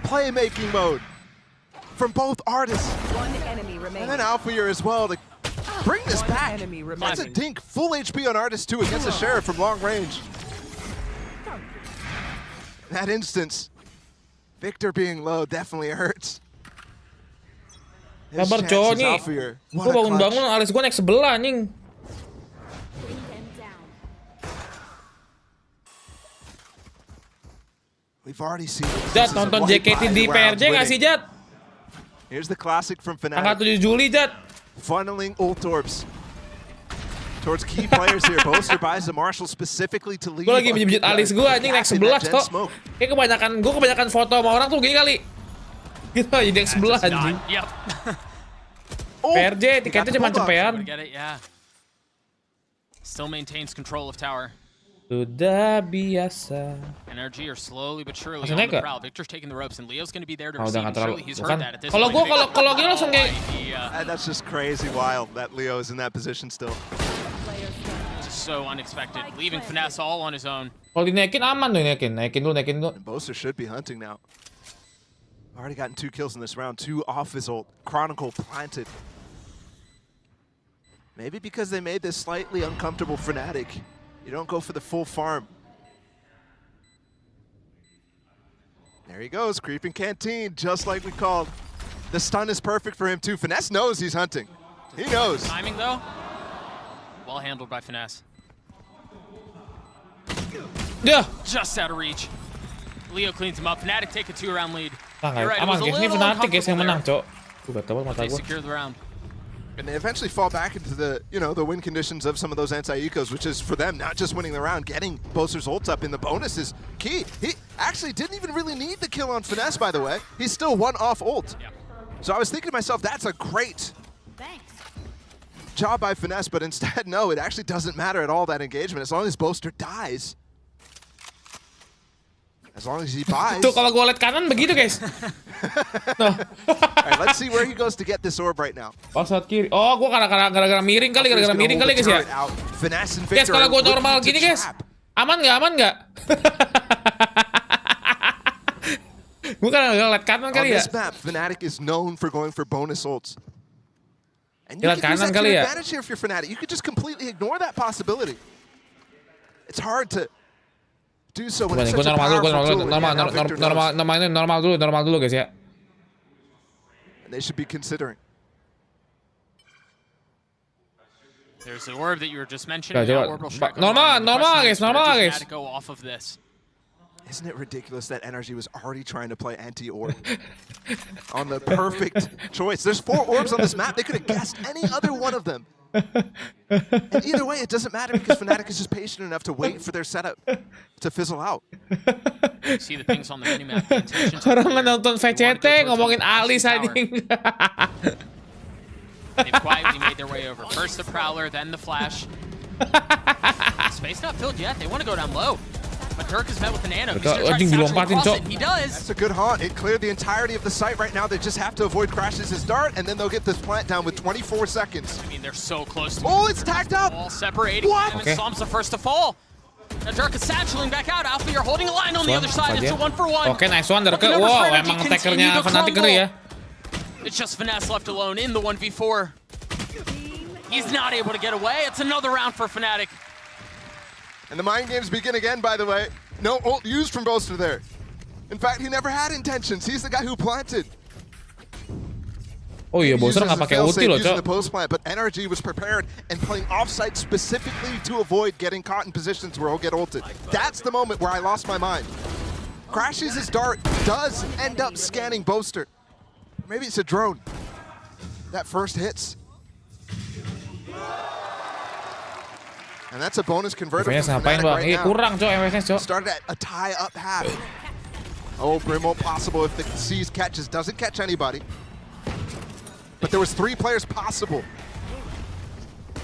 Playmaking mode from both artists. One enemy remaining. And then Alphier as well to bring this back. Enemy That's a remaining. dink. Full HP on Artist too against the Sheriff from long range. In that instance, Victor being low definitely hurts. His Sabar chances, cowok nih. Alphier. Gue What a clutch. bangun-bangun alis gue naik sebelah anjing. We've already seen Jat nonton JKT di PRJ nggak sih Jat? Here's the classic from Tanggal Fnatic. 7 Juli Jat. Funneling ult orbs towards key players here. Boaster buys the Marshal specifically to lead. Gue lagi menjepit alis gue anjing naik 11 kok. Kayak kebanyakan foto sama orang tuh gini kali. Gitu jadi naik 11 anjing. Yep. PRJ tiketnya cuma cepean. Get it, yeah. Still maintains control of tower. Sudah biasa. NRG are slowly but surely Masih on naik the nggak? prowl. Victor's taking the ropes and Leo's going to be there to Oh, receive. udah nggak And terlalu. surely he's Bukan. heard that at this Kalau point. gue kalau gini langsung kayak That's just crazy wild that Leo is in that position still. So unexpected. Leaving Finesse all on his own. kalau dinaikin aman tuh naikin dulu. And Boaster should be hunting now. Already gotten 2 kills in this round, 2 off his ult. Chronicle planted. Maybe because they made this slightly uncomfortable Fnatic. You don't go for the full farm. There he goes, creeping canteen, just like we called. The stun is perfect for him too. Finesse knows he's hunting. He knows. Timing though, well handled by Finesse. Dah. Just out of reach. Leo cleans him up. Fnatic take a 2-round lead. Nah, You're right, it aman was a guys. Ini little Fnatic guys yang uncomfortable menang, there. Cok. Gue batal mata They gue. secure the round. And they eventually fall back into the, the win conditions of some of those anti-ecos, which is for them not just winning the round, getting Boaster's ults up in the bonus is key. He actually didn't even really need the kill on Finesse, by the way. He's still 1 off ult. Yeah. So I was thinking to myself, that's a great job by Finesse, but instead, no, it actually doesn't matter at all, that engagement. As long as Boaster dies, as long as he buys. Tuh kalau gue liat kanan begitu guys. Tuh. All right, let's see where he goes to get this orb right now. Oh saat kiri. Oh gue gara-gara miring kali, gara-gara miring kali guys ya. Finesse and Guys Victor kalau gue are normal looking gini to guys, trap. aman nggak? Gue kan liat kanan On kali ya. this map, Fnatic is known for going for bonus ults. And you Jalan can use kanan that to kali your ya. advantage here if you're Fnatic. You could just completely ignore that possibility. It's hard to do so when it's Gue such a normal dulu, powerful tool. Yeah, now Victor knows. normal dulu guys ya. And they should be considering. There's the orb that you were just mentioning. Coba. Now orbital strike on Normal, the line. The normal, question guys, is, where normal, does guys. Fnatic go off of this? Isn't it ridiculous that NRG was already trying to play anti-orb on the perfect choice? There's 4 orbs on this map. They could have guessed any other one of them. And either way, it doesn't matter because Fnatic is just patient enough to wait for their setup to fizzle out. You see the things on the minimap. The intentions are Orang clear. nonton They wanna VCT go towards ngomongin one alis tower. anjing. They've quietly made their way over. First the Prowler, then the Flash. Space not filled yet. They want to go down low. But Dirk is met with the nano. He's Betul, gonna try to anjing, satchel dilompatin, across Cok. it. He does. That's a good haunt. It cleared the entirety of the site right now. They just have to avoid crashes as dart, and then they'll get this plant down with 24 seconds. I mean, they're so close to Oh, it's tagged up! all separating What? them, Okay. and Psalm's the first to fall. Now Dirk is satcheling back out. Alpha, you're holding a line on the other side. It's a 1-for-1. Oke, nice one But Derke. the numbers Wow, for NRG emang continue attackernya to Fnatic crumble. ngeri ya. It's just Finesse left alone in the 1v4. He's not able to get away. It's another round for Fnatic. And the mind games begin again, by the way. No ult used from Boaster there. In fact, he never had intentions. He's the guy who planted. Oh iya, He Boaster uses nggak the pakai fail-safe ulti loh, using Cok. the post plant, but NRG was prepared and playing offsite specifically to avoid getting caught in positions where he'll get ulted. That's the moment where I lost my mind. Crashes his dart, does end up scanning Boaster. Maybe it's a drone. That first hits. And that's a bonus converter MVS from ngapain Fnatic bang? right Iya now. kurang Cok MVS Cok. Started at a tie up half. Oh, Brim won't possible if the sees catches. Doesn't catch anybody. but there was 3 players possible.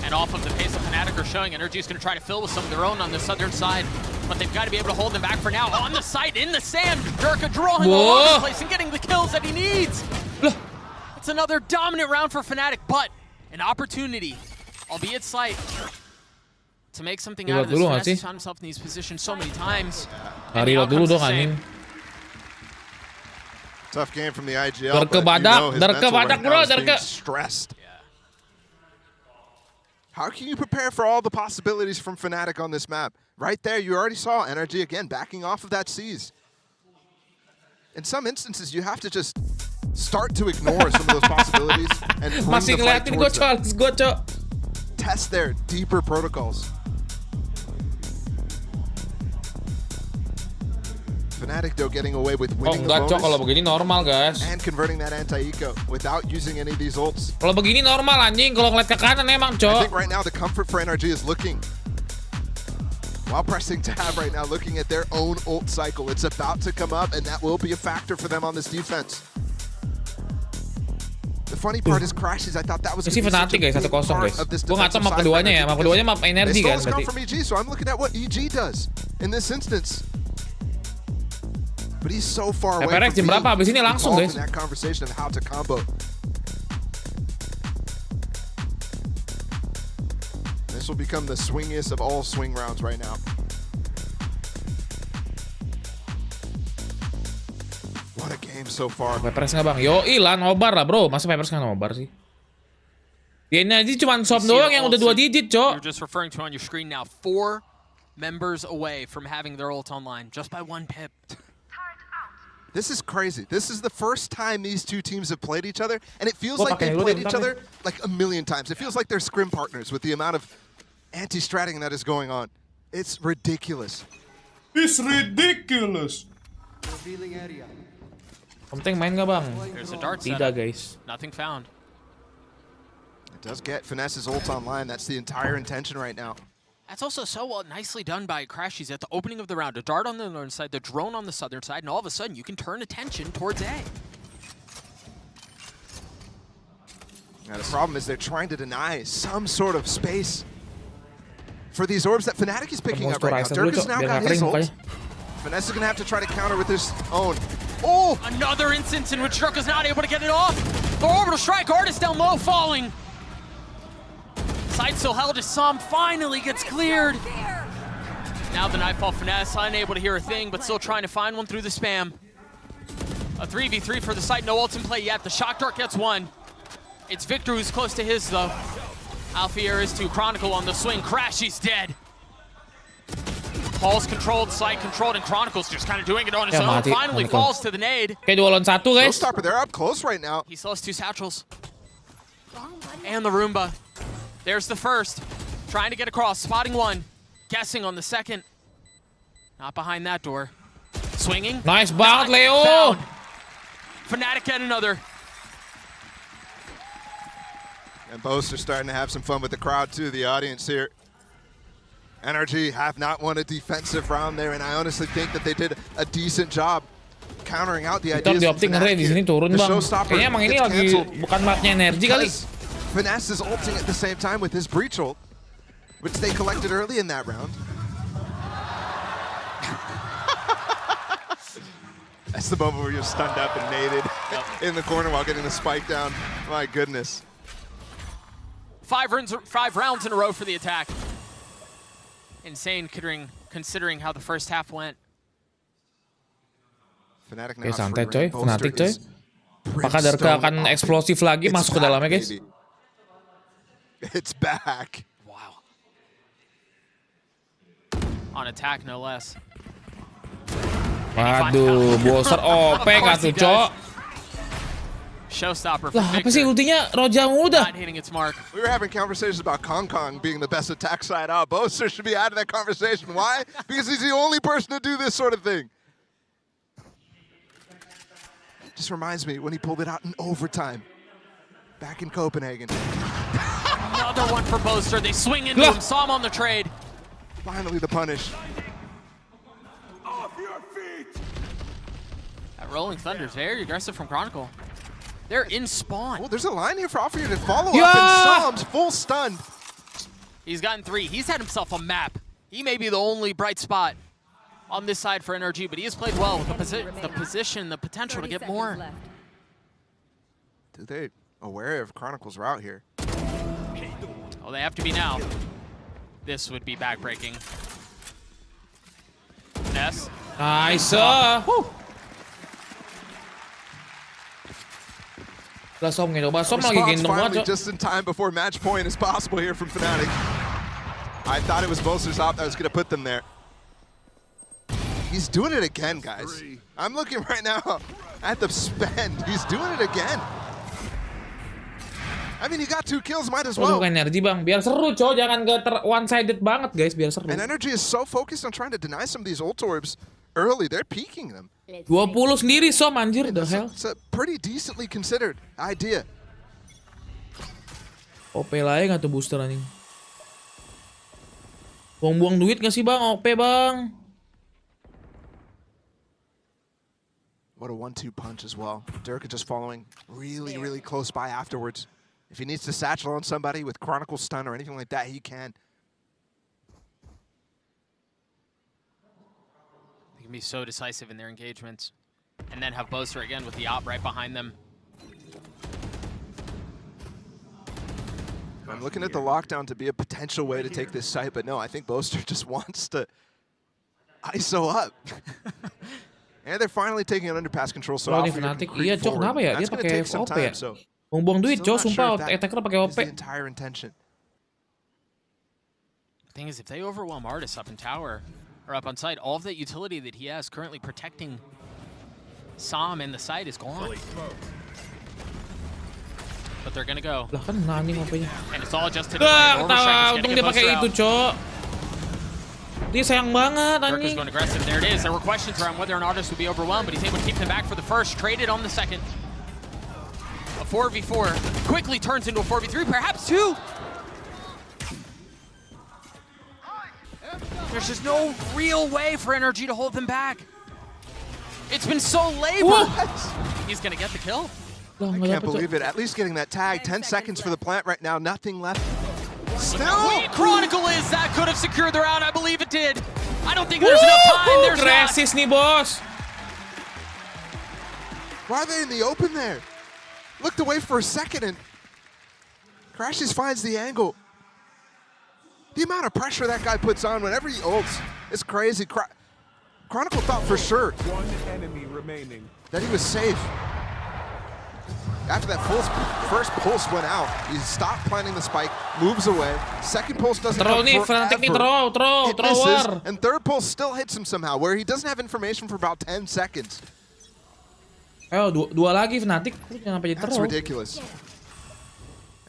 And off of the pace of FNATIC are showing, NRG is going to try to fill with some of their own on the southern side. But they've got to be able to hold them back for now. On the site, in the sand, Durka drawing all over the place and getting the kills that he needs. It's another dominant round for FNATIC, but an opportunity, albeit slight, to make something out of this. FNATIC has found himself in these positions so many times. Reload dulu dong anjing. Tough game from the IGL. Durka badak bro, Durka. Stressed. How can you prepare for all the possibilities from FNATIC on this map? Right there, you already saw NRG again backing off of that C's. In some instances, you have to just start to ignore some of those possibilities and bring the fight towards them. Test their deeper protocols. FNATIC though getting away with winning the bonus kalau begini normal guys. And converting that anti-eco without using any of these ults. Kalau begini normal anjing, kalau ngeliat ke kanan emang I cok. think right now the comfort for NRG is looking while pressing tab right now, looking at their own ult cycle. It's about to come up and that will be a factor for them on this defense. The funny part is crashes. I thought that was si FNATIC guys 1-0 guys. Gua nggak tahu map keduanya ya, map keduanya map energi kan berarti. From EG, so I'm looking at what EG does in this instance. But he's so far away HyperX jam berapa? Abis ini langsung guys. in that conversation of how to combo. This will become the swingiest of all swing rounds right now. What a game so far. HyperX nggak bang? Yoi lah nobar lah bro. Masa HyperX nggak nobar sih? Dia aja cuma sop doang yang udah 2 digit cok. You're just referring to on your screen now. 4 members away from having their ult online just by 1 pip. This is crazy. This is the first time these two teams have played each other, and it feels like they've played each other like a million times. It feels like they're scrim partners with the amount of anti-stratting that is going on. It's ridiculous. It's ridiculous. Penting main nggak bang? There's a dart Tidak guys. Nothing found. It does get Finesse's ult online. That's the entire intention right now. That's also so nicely done by Crashies at the opening of the round. A dart on the northern side, the drone on the southern side, and all of a sudden you can turn attention towards A. Now the problem is they're trying to deny some sort of space for these orbs that FNATIC is picking up right now. Durka's now got his ult. Finesse is going to have to try to counter with his own. Oh! Another instance in which Durka's not able to get it off. The orbital strike, Artist down low, falling. Side still held as Som finally gets cleared. Now the Nightbot Finesse, unable to hear a thing, but still trying to find one through the spam. A 3v3 for the site, no ults in play yet. The Shock Dart gets one. It's Victor who's close to his though. Alfier is to Chronicle on the swing. Crashy's dead. Paul's controlled, site controlled, and Chronicle's just kind of doing it on his own. Finally falls to the nade. Kayak 2 lawan 1 guys. Showstopper, they're up close right now. He still has 2 satchels. And the Roomba. There's the first. Trying to get across, spotting one. Guessing on the second. Not behind that door. Swinging. Nice banget Leo. FNATIC get another. And both are starting to have some fun with the crowd too, the audience here. NRG have not won a defensive round there, and I honestly think that they did a decent job countering out the ideas of FNATIC di sini turun bang. Kayaknya emang ini lagi bukan mapnya energi kali. Finesse is ulting at the same time with his breach ult, which they collected early in that round. That's the moment where you're stunned up and naded in the corner while getting the spike down. My goodness. 5 rounds in a row for the attack. Insane considering how the first half went. FNATIC Oke, santai coy, FNATIC coy. Apakah Durka akan eksplosif lagi masuk ke dalamnya guys? It's back. Wow. On attack no less. Waduh, Boser OP nggak tuh cok? Showstopper for Lah apa sih ultinya Roja muda? Not hitting its mark. We were having conversations about Kong Kong being the best attack side out. Boser should be out of that conversation. Why? Because he's the only person to do this sort of thing. Just reminds me when he pulled it out in overtime back in Copenhagen. Another one for Boaster. They swing into him. Saw him on the trade. Finally the punish. That Rolling Thunder's very aggressive from Chronicle. They're in spawn. Well, there's a line here for Alfred to follow Yeah! up, and Psalms full stunned. He's gotten 3. He's had himself a map. He may be the only bright spot on this side for NRG, but he has played well with the position, the potential to get more. Dude, they aware of Chronicle's route here. Oh, they have to be now. This would be backbreaking. Ness. Nice. Lah Som ngecoba, Som lagi Response gendong finally banget, Cok. just in time before match point is possible here from FNATIC. I thought it was Boaster's op that was going to put them there. He's doing it again, guys. I'm looking right now at the spend. He's doing it again. I mean, he got 2 kills, might as well. Untuk energi bang, biar seru Cok, jangan gak one-sided banget guys, biar seru. And NRG is so focused on trying to deny some of these ult orbs early. They're peeking them. 20 sendiri Som, anjir, the hell. It's a pretty decently considered idea. OP lah nggak tuh booster anjing. Buang-buang duit nggak sih bang, OP bang. What a 1-2 punch as well. Dirk just following really close by afterwards. If he needs to satchel on somebody with Chronicle stun or anything like that, he can. They can be so decisive in their engagements. And then have Boaster again with the op right behind them. I'm looking at the lockdown to be a potential way to take this site, but no, I think Boaster just wants to ISO up. And they're finally taking an underpass control, so Kalau di Alfred can FNATIC, creep iya Cok, forward. kenapa ya? Dia That's gonna pakai take some OP ya? time, so Buang-buang duit still Cok, not sure sumpah, if that attacker pakai is OP. the entire intention. The thing is, if they overwhelm Artis up in tower, or up on site, all of that utility that he has currently protecting Sam and the site is gone. But they're gonna go. Lah kan anjing OP-nya. And it's all just to the Wah, right. Overstrike is untung gonna dia get pakai Boaster itu out. Cok. Dia sayang banget Dirk is anjing. going aggressive. There it is. There were questions around whether an Artis would be overwhelmed, but he's able to keep them back for the first. Traded on the second. A 4v4 quickly turns into a 4v3, perhaps 2. There's just no real way for NRG to hold them back. It's been so labored. He's going to get the kill. Lah, I nggak can't dapet, Cok. believe it. At least getting that tag. 10 seconds for the plant right now. Nothing left. Still. Wait, Chronicle is that could have secured the round. I believe it did. I don't think there's enough time. There's not. Resist nih bos. Why are they in the open there? Looked away for a second and Crashes finds the angle. The amount of pressure that guy puts on whenever he ults is crazy. Chronicle thought for sure that he was safe. After that first pulse went out, he stopped planting the spike, moves away. Second pulse doesn't Throw come nih, forever. FNATIC nih, throw It misses, war. and third pulse still hits him somehow, where he doesn't have information for about 10 seconds. Ayo, dua lagi FNATIC. Jangan sampai That's throw. ridiculous.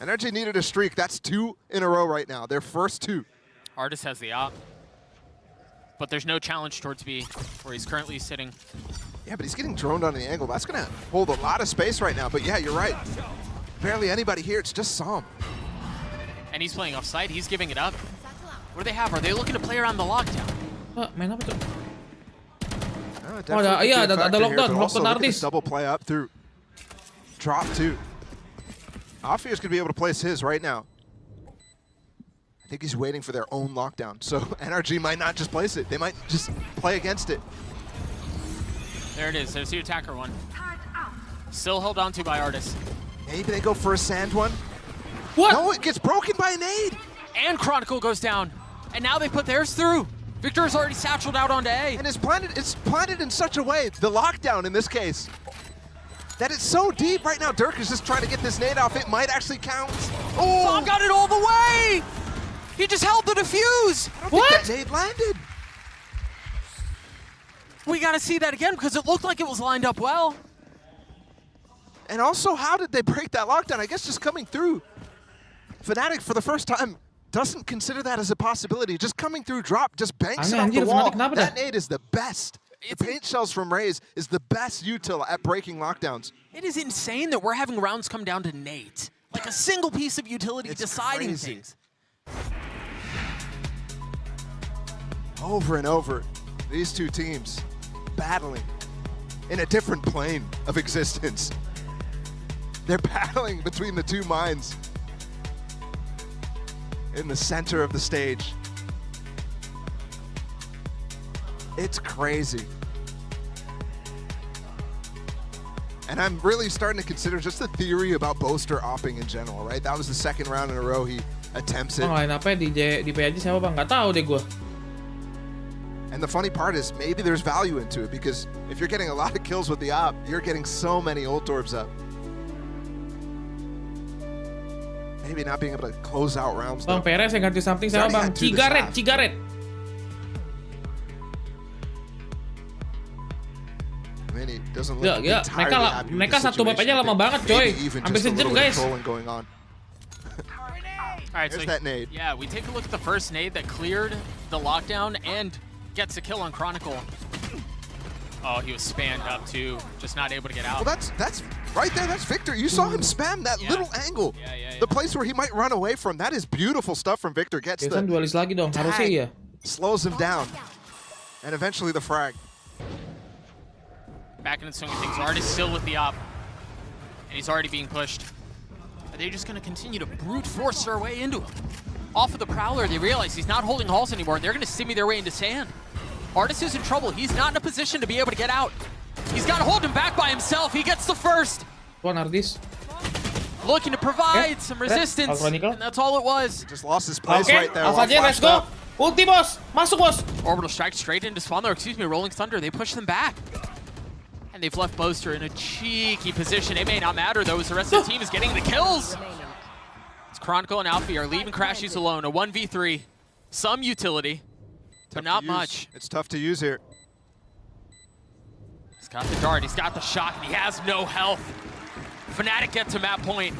NRG needed a streak. That's 2 in a row right now. Their first 2. Artis has the op. But there's no challenge towards B, where he's currently sitting. Yeah, but he's getting droned on the angle. That's going to hold a lot of space right now. But yeah, you're right. Barely anybody here. It's just Sam. And he's playing offside. He's giving it up. What do they have? Are they looking to play around the lockdown? Main apa tuh? Definitely iya, a good ada factor here, lockdown, but also lockdown look at artis. this double play up through. Drop 2. Afier's going to be able to place his right now. I think he's waiting for their own lockdown. So NRG might not just place it. They might just play against it. There it is. There's the attacker one. Still held on to by Artis. Maybe they go for a sand one. What? No, it gets broken by an aid. And Chronicle goes down. And now they put theirs through. Victor is already satcheled out onto A. And it's planted in such a way, the lockdown in this case, that it's so deep right now. Dirk is just trying to get this nade off. It might actually count. Oh, Sam got it all the way! He just held the defuse! I don't think that nade landed. We gotta see that again because it looked like it was lined up well. And also, how did they break that lockdown? I guess just coming through. FNATIC, for the first time, doesn't consider that as a possibility. Just coming through drop, just banks it off the Anjir, wall. FNATIC kenapa That dah? nade is the best. The paint shells from Raze is the best util at breaking lockdowns. It is insane that we're having rounds come down to Nate. Like a single piece of utility It's deciding crazy. things. Over and over, these two teams battling in a different plane of existence. They're battling between the two minds in the center of the stage. It's crazy. And I'm really starting to consider just the theory about Boaster opping in general, right? That was the second round in a row he attempts it. Lain apa di PAJ siapa bang? Nggak tahu deh gue. And the funny part is maybe there's value into it because if you're getting a lot of kills with the op, you're getting so many ult orbs up. Maybe not being able to close out rounds. Bang Perez yang ganti something siapa bang? Cigaret. I mean, it doesn't look Ya, mereka satu map aja lama banget coy. Hampir sejam guys. All right, There's so that nade. yeah, we take a look at the first nade that cleared the lockdown and gets a kill on Chronicle. Oh, he was spanned up too, just not able to get out. Well, that's right there. That's Victor. You saw him spam that little angle. Yeah. The place where he might run away from. That is beautiful stuff from Victor. Gets Biasanya the dualis lagi dong, harusnya iya. slows him down, and eventually the frag. Back in the swing of things, Art is still with the op, and he's already being pushed. Are they just going to continue to brute force their way into him? Off of the Prowler, they realize he's not holding halls anymore, and they're going to simmy their way into sand. Artis is in trouble. He's not in a position to be able to get out. He's got to hold him back by himself. He gets the first. Tuan Ardis. Looking to provide some resistance, and that's all it was. Just lost his place Oke, right there. Alpha J, let's go. Ulti bos, masuk bos. Orbital strike straight into spawn, or excuse me, Rolling Thunder. They push them back. And they've left Boaster in a cheeky position. It may not matter though, as the rest of the team is getting the kills. It's Chronicle and Alfie are leaving Crashies alone. A 1v3. Some utility, but not much. It's tough to use here. He's got the dart, he's got the shock, and he has no health. FNATIC gets him at point.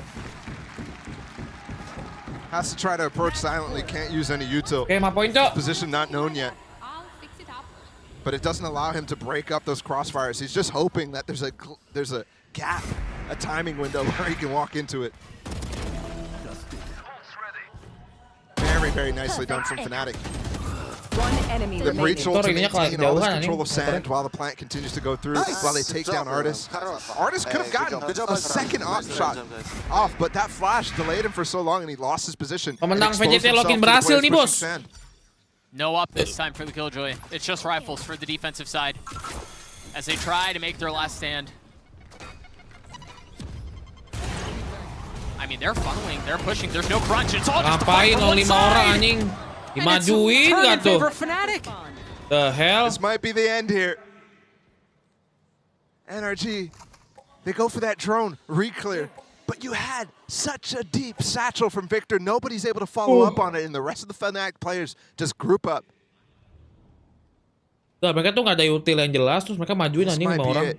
Has to try to approach silently. Can't use any util. Oke, 5 poin cok. Position not known yet. But it doesn't allow him to break up those crossfires. He's just hoping that there's a gap, a timing window where he can walk into it. Very nicely done from FNATIC. One enemy The breach ult to Ininya maintain all this kejauhan, control of anjing. sand while the plant continues to go through, while they take down Artis. Artis could have gotten a second op shot off, but that flash delayed him for so long and he lost his position. Pemenang and exposed VJT himself login to the berhasil players nih, pushing bos. sand. No up this time for the Killjoy. It's just rifles for the defensive side as they try to make their last stand. I mean, they're funneling, they're pushing, there's no crunch, it's all just a fight Ngapain for lo one 5 orang side. anjing? And it's Dimajuin turn gak in tuh? favor of FNATIC. The hell? This might be the end here. NRG, they go for that drone, re-clear. But you had such a deep satchel from Victor. Nobody's able to follow up on it, and the rest of the FNATIC players just group up. Gak, mereka tuh gak ada util yang jelas, terus mereka majuin This anjing might 5 be orang. it.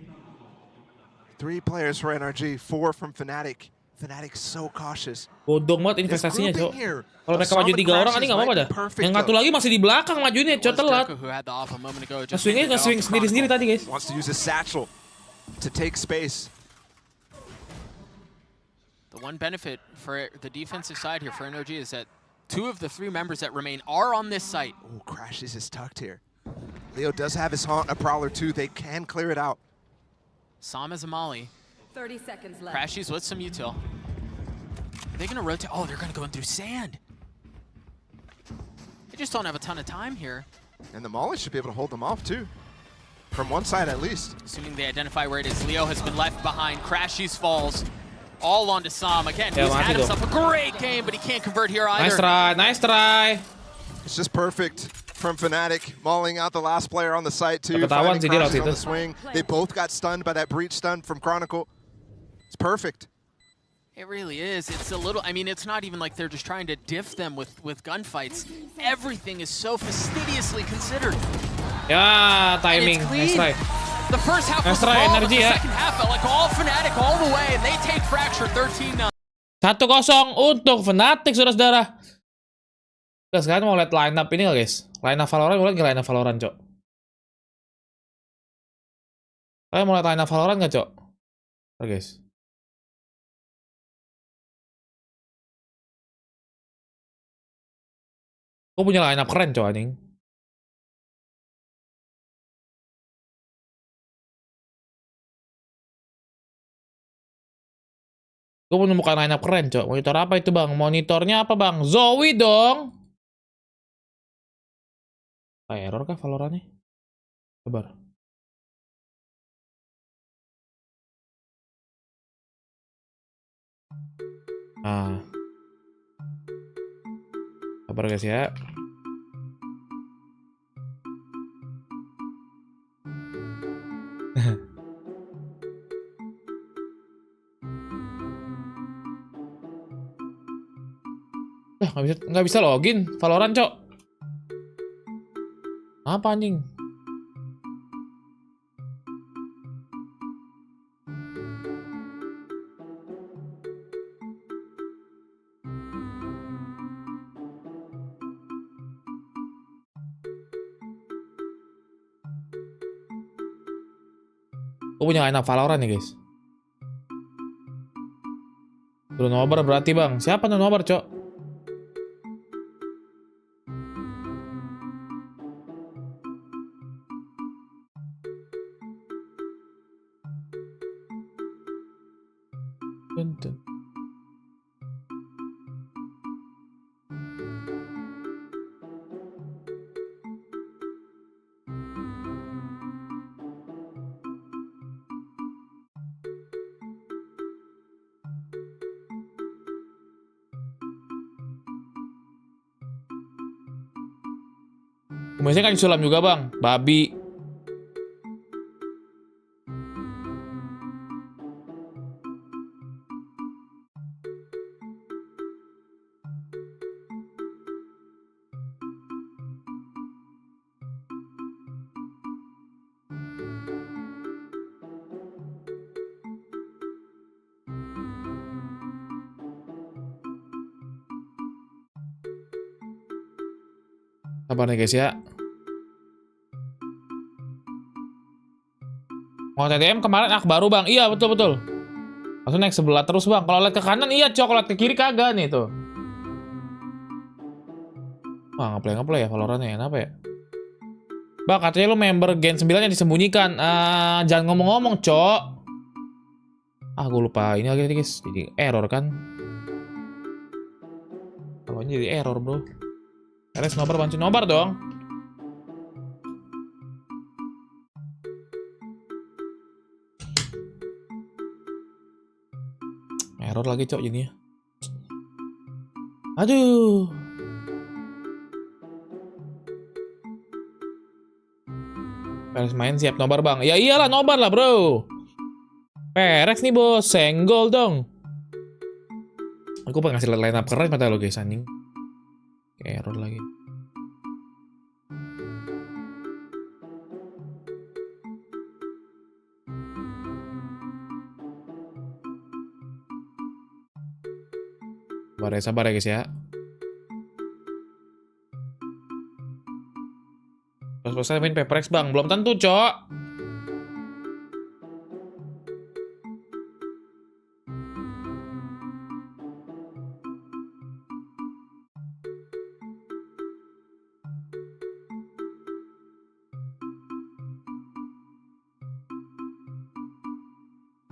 3 players for NRG, 4 from FNATIC. FNATIC so cautious. Bodong banget investasinya, cok. grouping here. Kalau mereka maju 3 orang, anjing gak apa-apa dah. Yang satu lagi masih di belakang majuinnya, cok, telat. Who had the off a moment ago, just Nge-swingnya handed it off nge-swing to sendiri-sendiri Chronicle. tadi, guys. Wants to use his satchel to take space. The one benefit for the defensive side here for NRG is that 2 of the 3 members that remain are on this site. Oh, Crashes is tucked here. Leo does have his haunt, a Prowler too. They can clear it out. Sam is a molly. 30 seconds left. Crashies with some util. Are they gonna rotate? Oh, they're gonna go in through sand. They just don't have a ton of time here. And the Molly should be able to hold them off too. From one side at least. Assuming they identify where it is. Leo has been left behind. Crashies falls. All onto Sam. Again, Yeah, he's had mati himself a great game, but he can't convert here either. Nice try, nice try. It's just perfect from FNATIC, mauling out the last player on the site too. Ketahuan Finding sih dia Crashes waktu on the itu. swing. They both got stunned by that breach stun from Chronicle. It's perfect. It really is. It's a little, I mean, it's not even like they're just trying to diff them with gunfights. Everything is so fastidiously considered. Ya, And timing. it's Nice clean. try. The first half Nice was try, all, but NRG the ya. second half felt like all FNATIC all the way, and they take Fracture 13-0. 1-0 untuk FNATIC, saudara-saudara. Nah, sekarang mau lihat line up ini nggak, guys? Line up Valorant, mau lihat nggak line up Valorant, cok? Kalian mau lihat line up Valorant nggak, cok? Oke, guys. Gue punya line up keren, cok, anjing. Gue menemukan lineup keren, cok. Monitor apa itu, bang? Monitornya apa, bang? ZOWIE dong. Error kah Valorantnya? Sabar. Nah. Sabar guys ya. nggak bisa login Valorant, cok. Apa anjing? Gue punya anak Valorant nih, guys. Nobar berarti, bang. Siapa nobar, cok? Tuntun. Biasanya kan disulam juga, bang. Babi. Sabar nih, guys ya. Mau TDM kemarin baru, bang. Iya, betul-betul. Langsung naik sebelah terus, bang. Kalau lihat ke kanan, iya, cok. Kalau lihat ke kiri, kagak nih, tuh. Wah, ngeplay ya Valorantnya. Kenapa ya? Bang, katanya lu member Gen 9 yang disembunyikan. Jangan ngomong-ngomong, cok. Gue lupa. Ini lagi, guys. Jadi error, kan? Kalau ini jadi error, bro. RS nobar, bantu nobar dong. Error lagi, cok, jadinya. Aduh. Perez main siap nobar, bang. Ya iyalah nobar lah, bro. Perez nih, bos. Senggol dong. Aku pengen ngasih line up keren pada lo, guys, anjing. Error lagi. Sabar ya, guys ya. Terus saya main Paperrex, bang. Belum tentu, cok.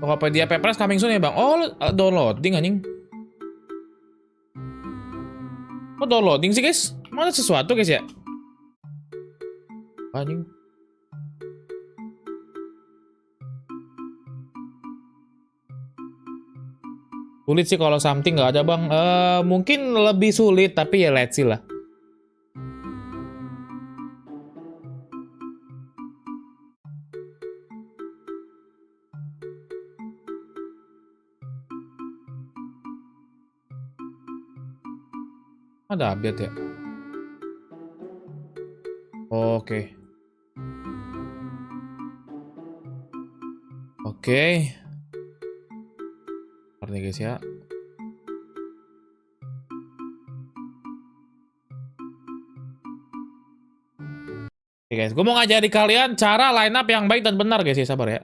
Tokopedia Paperrex coming soon ya, bang. Oh, downloading anjing. Kok downloading sih, guys? Mana sesuatu, guys ya? Anjing. Sulit sih kalau something nggak ada, bang. Mungkin lebih sulit, tapi ya let's see lah. Ada update ya? Oke. Oke. Bentar nih, guys ya. Oke, guys, gue mau ngajari kalian cara line up yang baik dan benar, guys ya. Sabar ya.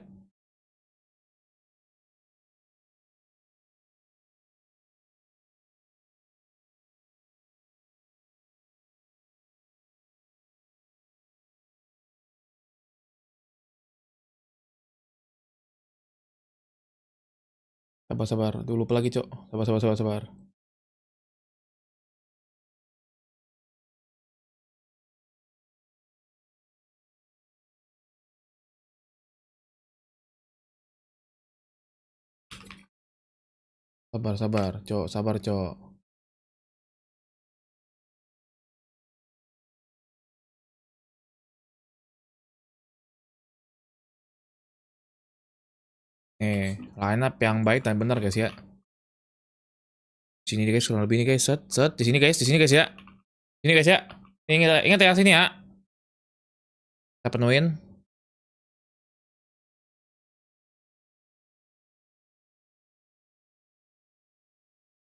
Sabar. Dulu lupa lagi, Cok. Sabar. Sabar, Cok. Sabar, Cok. Line up yang baik dan benar guys ya. Sini guys, kurang lebih nih guys. Set. Di sini guys ya. Sini guys ya. Ingat ya sini ya. Kita penuhin.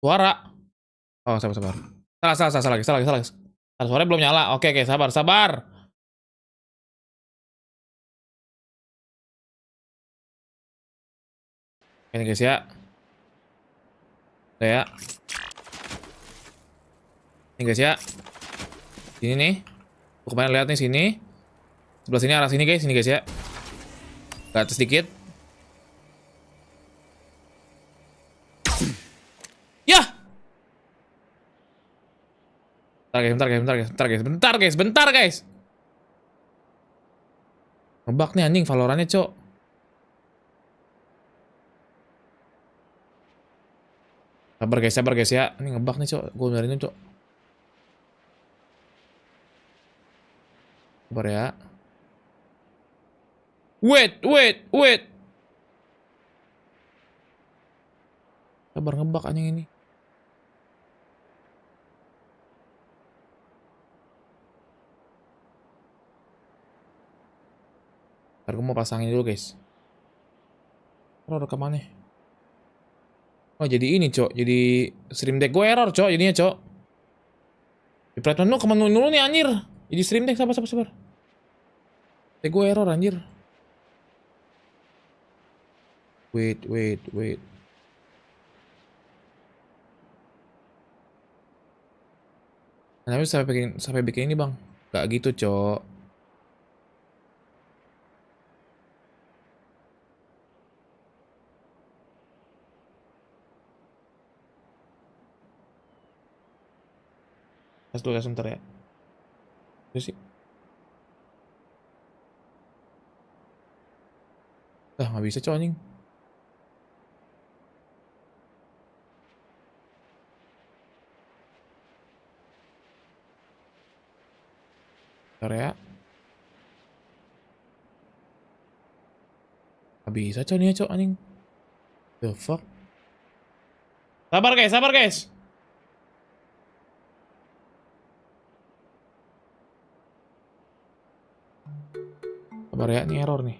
Suara. Oh, sabar. Salah lagi. Suaranya belum nyala. Oke, sabar. Ini guys ya. Udah ya. Ini guys ya. Sini nih. Aku kemarin lihat nih sini. Sebelah sini, arah sini guys ya. Ke atas sedikit. Yah. Bentar guys. Ngebug nih anjing Valorantnya, Cok. Sabar guys ya. Ini ngebug nih, Cok. Gue benerin, Cok. Sabar ya. Wait. Sabar, ngebug anjing ini. Ntar gue mau pasangin dulu guys. Error rekamannya. Oh jadi ini, Cok. Jadi stream deck gue error, Cok. Jadinya, Cok. Di plat menu ke menu dulu nih anjir. Jadi stream deck, sabar. Deck gue error anjir. Wait. Nah, tapi sampai bikin ini, Bang. Gak gitu, Cok. Tes dulu ya sebentar ya. Itu sih. Nggak bisa, Cok, anjing. Bentar ya. Nggak bisa, Cok, nih, Cok, anjing. The fuck. Sabar guys. Sabar ya, ini error nih.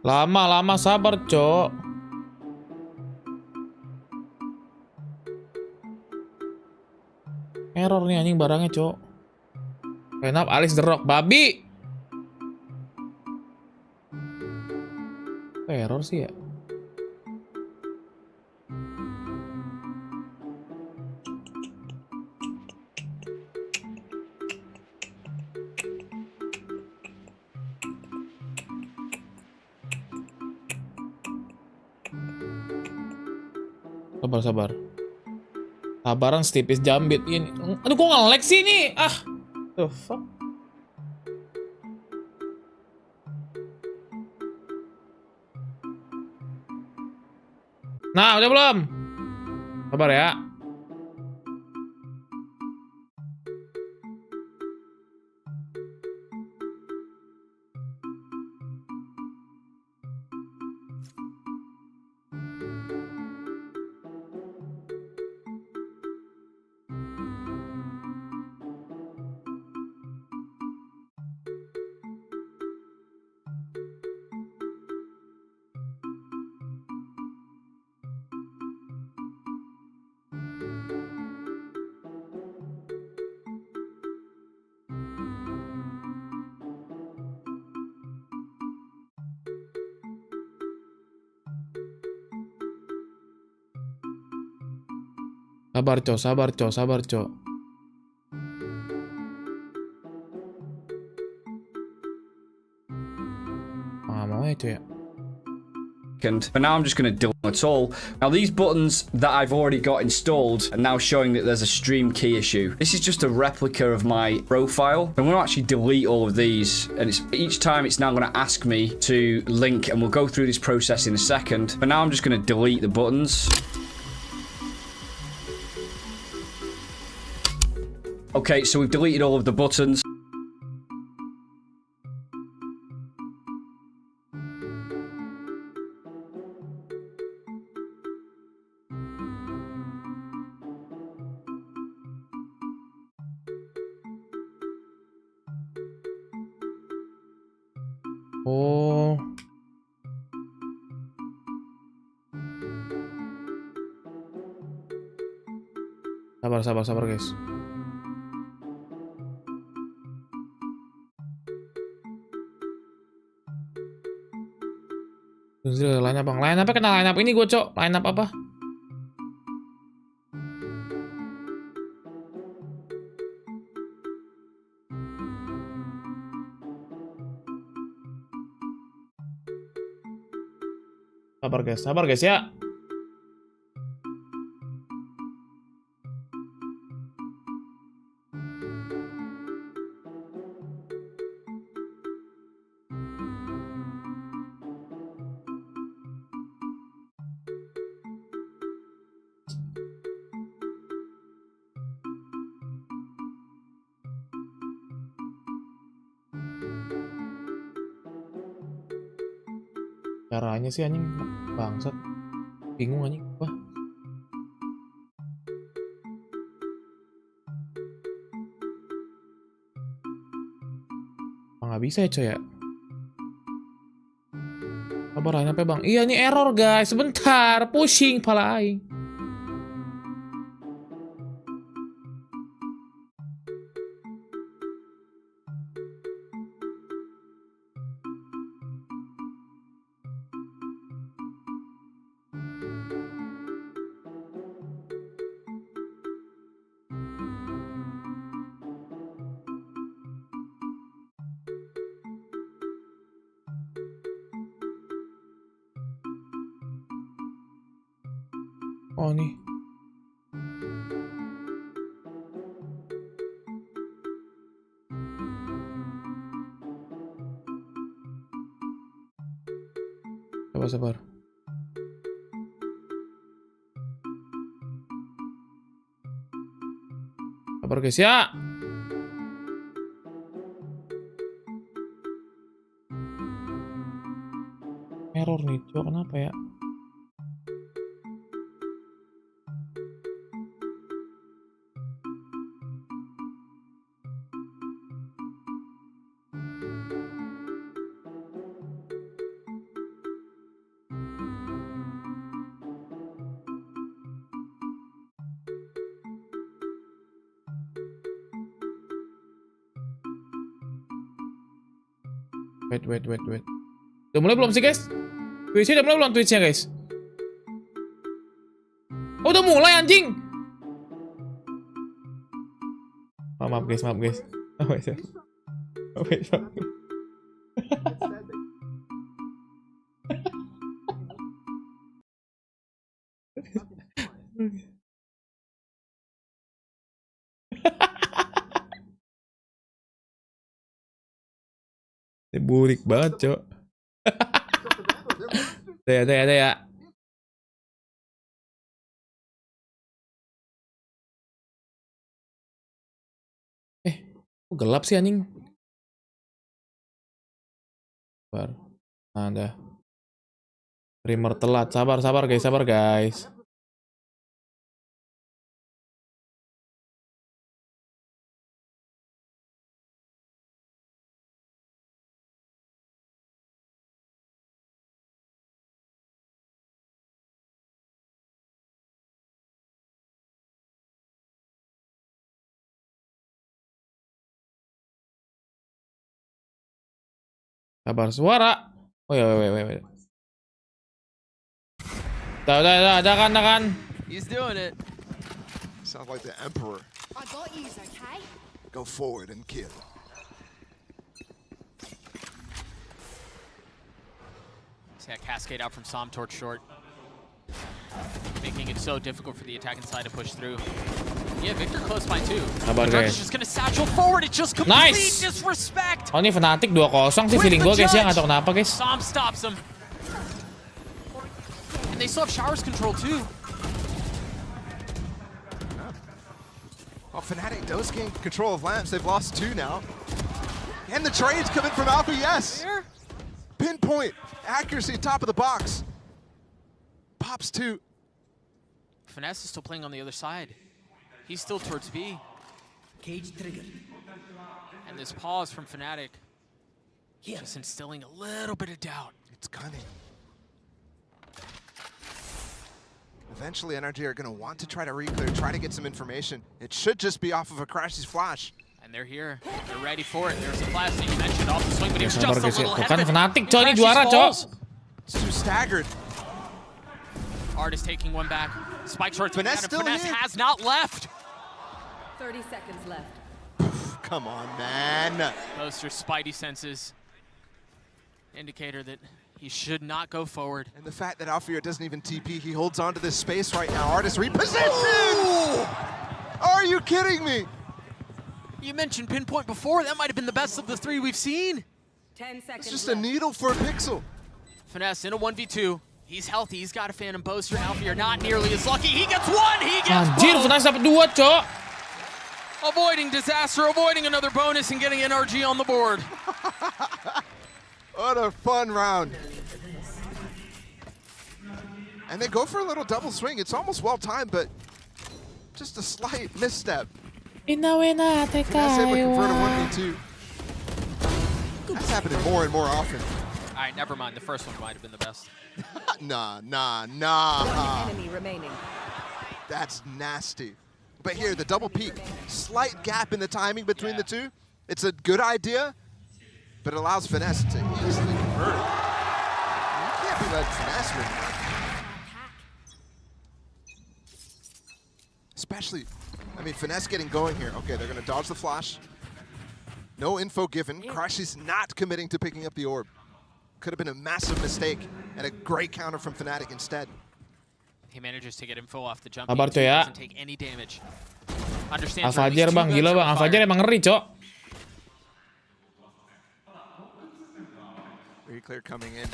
Lama sabar, Cok. Error nih anjing barangnya, Cok. Kenapa alis the rock, babi? Kok error sih ya? Sabar. Sabaran setipis jambit ini. Aduh, kok nge-lag sih ini? Ah. The fuck. Nah, udah belum? Sabar ya. Sabar, Cok. Sabar, Cok. Sabar, Cok. Mau ya, Cok ya. But now I'm just going to delete it all. Now these buttons that I've already got installed are now showing that there's a stream key issue. This is just a replica of my profile. I'm going to actually delete all of these, and each time it's now going to ask me to link, and we'll go through this process in a second. But now I'm just going to delete the buttons. Okay, so we've deleted all of the buttons. Oh. Sabar guys. Line up bang, line up kena line up ini gue Cok, line up apa? Sabar guys ya. Caranya sih anjing bangsat. Bingung anjing. Wah. Nggak bisa ya coy ya. Sabar aja apa bang. Iya ini error guys. Sebentar. Pushing pala aing. Oh nih. Sabar. Sabar guys ya. Error nih, Cok. Kenapa ya? Wait. Udah mulai belum sih guys? Twitch-nya udah mulai belum Twitch-nya guys? Oh udah mulai anjing. Maaf guys. Wait. Burik banget, Cok. Ada ya. Kok gelap sih anjing? Sabar. Ada. Primer telat. Sabar guys. Sabar suara. Oh ya, wait. Udah kan. He's doing it. Sounds like the Emperor. I got yous, okay? Go forward and kill. See that cascade out from Som towards short. Making it so difficult for the attacking side to push through. Yeah, Victor close by too. Sabar Djaja's guys. just gonna satchel forward. It's just complete Nice. disrespect. Oh, ini Fnatic 2-0 sih feeling gue guys ya, nggak tahu kenapa guys. Som stops him. And they still have Showers control too. Well, Fnatic does gain control of lamps. They've lost 2 now. And the trades coming from Alpha, yes. Here. Pinpoint, accuracy, top of the box. Pops 2. Finesse is still playing on the other side. He's still towards B. Cage triggered. And this pause from Fnatic just instilling a little bit of doubt. It's cunning. Eventually, NRG are going to want to try to re-clear, try to get some information. It should just be off of a Crashy's flash. And they're here. They're ready for it. There's the flash that you mentioned off the swing, but he was Sabar just a guys ya. little Tuh ahead kan of it. Fnatic And coy, ini Crashy juara falls. cok. It's too staggered. Art is taking one back. Spike short. Finesse still Finesse here. has not left. 30 seconds left. Come on, man. Those are Spidey senses. Indicator that he should not go forward. And the fact that Alfir doesn't even TP, he holds on to this space right now. Artist repositioned! Are you kidding me? You mentioned Pinpoint before. That might have been the best of the 3 we've seen. 10 seconds It's just a left. needle for a pixel. Finesse in a 1v2. He's healthy. He's got a Phantom Boaster. Alfir not nearly as lucky. He gets 1. He gets Anjir, both. Fnatic dapat 2 cok. Avoiding disaster, avoiding another bonus, and getting NRG on the board. What a fun round. And they go for a little double swing. It's almost well timed, but just a slight misstep. Inawena That's able to convert a TK. 1v2. That's happening more and more often. All right, never mind. The first one might have been the best. Nah. One enemy remaining. That's nasty. But here, the double peak. Slight gap in the timing between the two. It's a good idea, but it allows Finesse to easily convert it. You can't be letting Finesse win. Especially, I mean, Finesse getting going here. Okay, they're going to dodge the flash. No info given. Crashy's not committing to picking up the orb. Could have been a massive mistake and a great counter from Fnatic instead. He manages to get info off the jump. Sabar, He coy, ya. doesn't take any damage. Understands Alfajar bang, gila bang. Alfajar emang ngeri cok. Reclear coming in.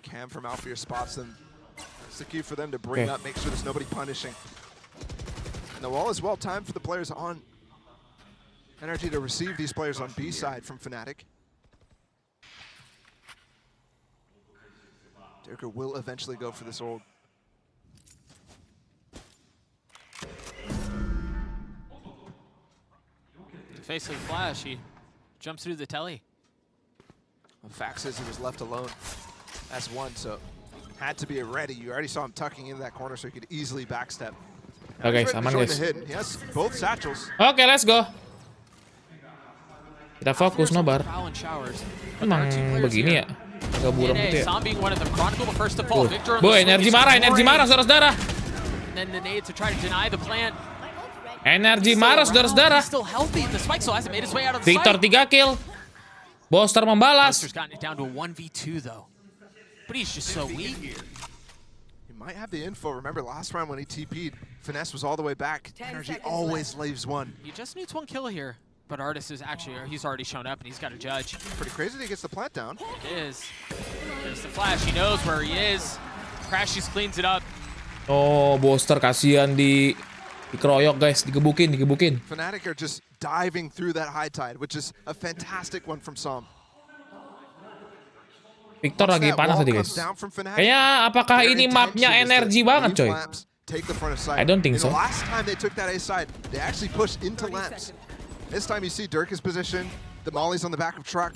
Cam from Alfir spots them. That's the key for them to bring up, make sure there's nobody punishing. And the wall is well timed for the players on NRG to receive these players on B side from Fnatic. Durka will eventually go for this old. Face of the flash, he jumps through the telly. The fact says he was left alone. That's 1, so had to be ready. You already saw him tucking into that corner so he could easily backstep. Oke, He's ready to aman join guys. the hit. He has both satchels. Oke, let's go. Kita fokus nobar. Prowl and Showers. Emang begini ya? Agak buram gitu ya. Som being one of them. Chronicle the first to fall. Victor on the Boy, swing energi is marah, energi scoring. marah, saudara-saudara. And then the nade to try to deny the plant. Energi marah, saudara-saudara. He's still healthy. The spike still hasn't made his way out of the Victor site. 3 kill. Boster membalas. Boaster's gotten it down to a 1v2 though. But he's just so weak. He might have the info. Remember last round when he TP'd, Finesse was all the way back. 10 NRG seconds always leaves 1. He just needs 1 kill here. But Artist is actually, he's already shown up and he's got a judge. Pretty crazy that he gets the plant down. It is. There's the flash. He knows where he is. Crashies cleans it up. Oh, Boster kasihan dikeroyok guys, digebukin. Fnatic are just diving through that high tide, which is a fantastic one from Som. Victor lagi panas tadi guys. Kayaknya apakah ini mapnya energi banget coy? I don't think so. The last time they took that A side, they actually pushed into lamps. This time you see Dirk is positioned, the molly's on the back of truck,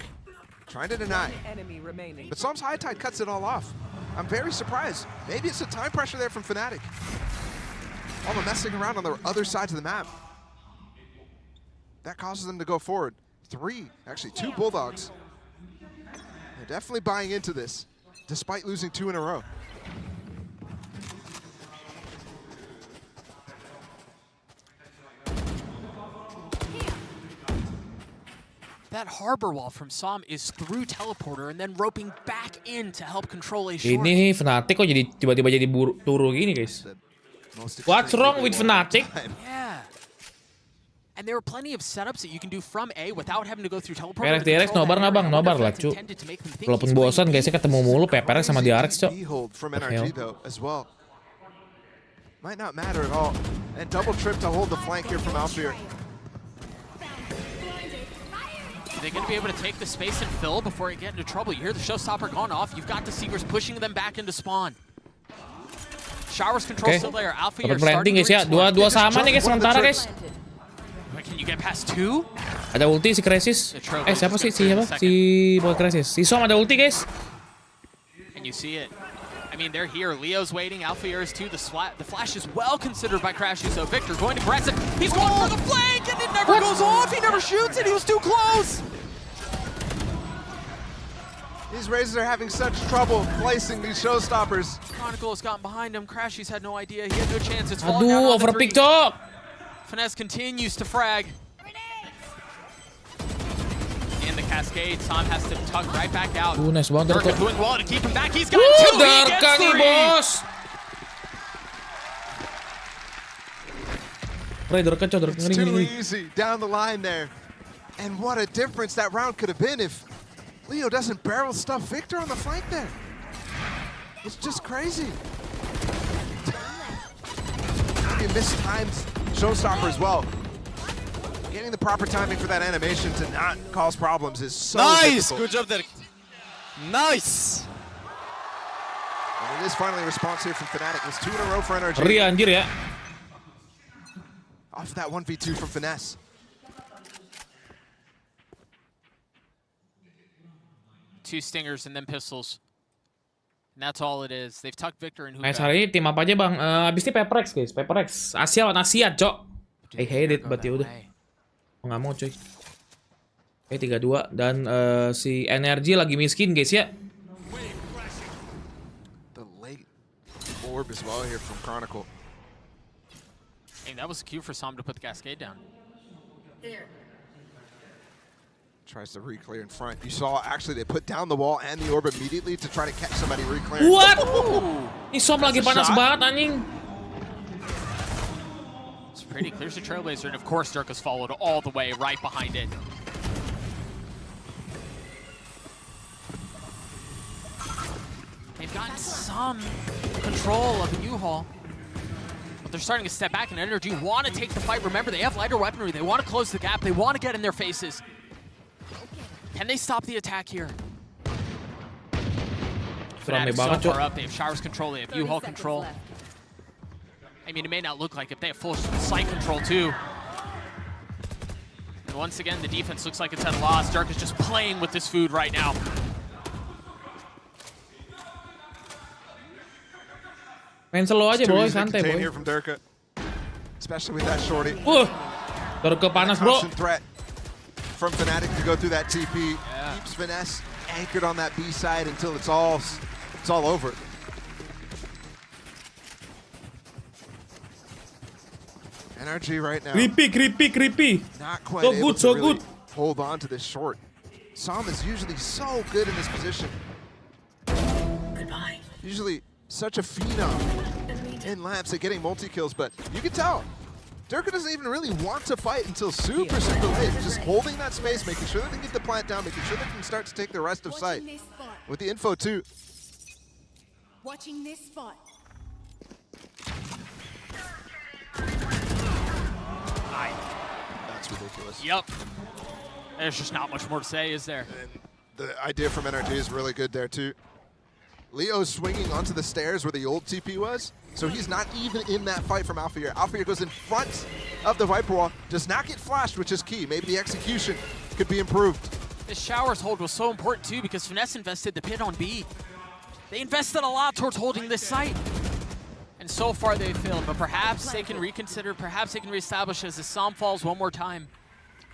trying to deny. Enemy remaining. But Som's high tide cuts it all off. I'm very surprised. Maybe it's the time pressure there from Fnatic. All the messing around on the other sides of the map. That causes them to go forward. 3, actually 2 Bulldogs. They're definitely buying into this, despite losing 2 in a row. That harbor wall from Som is through teleporter and then roping back in to help control a short. Ini Fnatic kok jadi tiba-tiba jadi turu gini, guys. What's wrong with Fnatic? Yeah. And there are plenty of setups that you can do from A without having to go through teleporter. PRX nobar nggak bang? Nobar lah, cu. Walaupun bosan, guysnya ketemu mulu PRX sama DRX, cok. From NRG though as well. Might not matter at all. And double trip to hold the flank here from Alfear. Are they going to be able to take the space and fill before they get into trouble? You hear the showstopper gone off. You've got the Seekers pushing them back into spawn. Showers control still there. Alpha, you're planting, guys ya. Dua sama nih, guys, sementara, guys. Can you get past two? Ada ulti si Crisis. Siapa sih? Si boy Crisis. Si Som ada ulti, guys. And you see it. I mean, they're here. Leo's waiting. Alpha is too. The flash is well considered by Crashy. So Victor going aggressive. He's going for the flank, and it never goes off. He never shoots it. He was too close. These Razors are having such trouble placing these showstoppers. Chronicle has gotten behind him. Crashy's had no idea. He had no chance. It's Aduh, overpick, cok. Finesse continues to frag. In the cascade, Sam has to tuck right back out. Nice banget. Durka doing well to keep him back. He's got two. Darka nih, bos. Durka, cok. It's too easy down the line there. And what a difference that round could have been if Leo doesn't barrel stuff Victor on the flank there. It's just crazy. He mistimed showstopper as well. Getting the proper timing for that animation to not cause problems is so difficult. Good job there. Nice! And it is finally a response here from FNATIC. It's 2 in a row for NRG. Ria anjir ya. Off that 1v2 from Finesse. Two stingers and then pistols. And that's all it is. They've tucked Victor and Nice, hari ini tim apa aja bang? Abis ini Paperrex, guys. Paperrex. Asia lawan Asia, cok. I hate it, but yaudah. Nggak mau, coy. Oke, 3-2. Dan si NRG lagi miskin, guys ya. The late orb as well here from Chronicle. Hey, that was a cue for Sam to put the cascade down. Tries to re-clear in front. You saw, actually, they put down the wall and the orb immediately to try to catch somebody re-clearing. What? Ini Som lagi panas banget, anjing. It's pretty clear to Trailblazer, and of course Durka's followed all the way right behind it. They've gotten some control of the U-Haul. But they're starting to step back, and NRG want to take the fight. Remember, they have lighter weaponry. They want to close the gap. They want to get in their faces. Can they stop the attack here? Rame so banget, far cok. up, they have Showers control, they have U-Haul control. I mean, it may not look like it, they have full sight control too. And once again, the defense looks like it's at a loss. Dirk is just playing with this food right now. Main slow aja, boy. Too easy to Santai, contain boy. here from Durka. Especially with that shorty. Durka panas, bro. Constant threat from FNATIC to go through that TP. Keeps Finesse anchored on that B side until it's all over. NRG right now. Creepy. Not quite So able good, to so really good. hold on to this short. Sam is usually so good in this position. Goodbye. Usually such a phenom in laps at getting multi-kills, but you can tell Durka doesn't even really want to fight until super late. Just holding that space, making sure that they get the plant down, making sure they can start to take the rest of sight. With the info too. Watching this spot. That's ridiculous. Yep. There's just not much more to say, is there? And the idea from NRG is really good there too. Leo's swinging onto the stairs where the old TP was, so he's not even in that fight from Alfear. Alfear goes in front of the Viper Wall, does not get flashed, which is key. Maybe the execution could be improved. This Showers hold was so important too because Finesse invested the pit on B. They invested a lot towards holding this site. And so far they failed, but perhaps they can reconsider, perhaps they can reestablish as the Sam falls one more time.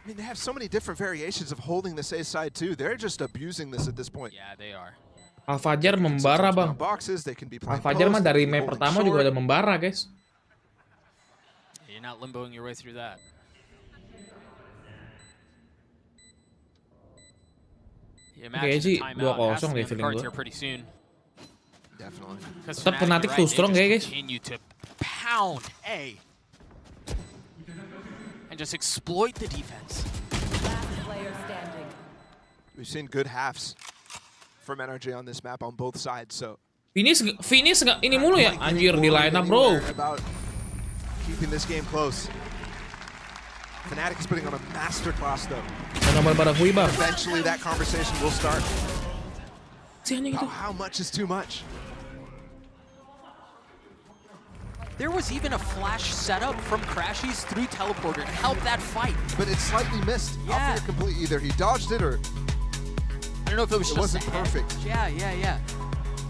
I mean, they have so many different variations of holding this A side too. They're just abusing this at this point. Yeah, they are. Alfajar membara, bang. Alfajar mah dari map pertama juga udah membara, guys. You're not limboing your way through that. Kayaknya sih 2-0 deh feeling gue. Definitely. Tetap Fnatic too strong ya guys. Pound A and just exploit the defense. We've seen good halves from NRG on this map on both sides, so Finish nggak ini mulu ya? Anjir di line up bro. about keeping this game close. Fnatic is putting on a masterclass though. Nomor barang Wifi. Eventually that conversation will start. Si anjing itu. How much is too much? There was even a flash setup from Crashies through teleporter to help that fight. But it's slightly missed. Yeah. Alfia complete. Either he dodged it or I don't know if it was it just wasn't perfect. Yeah.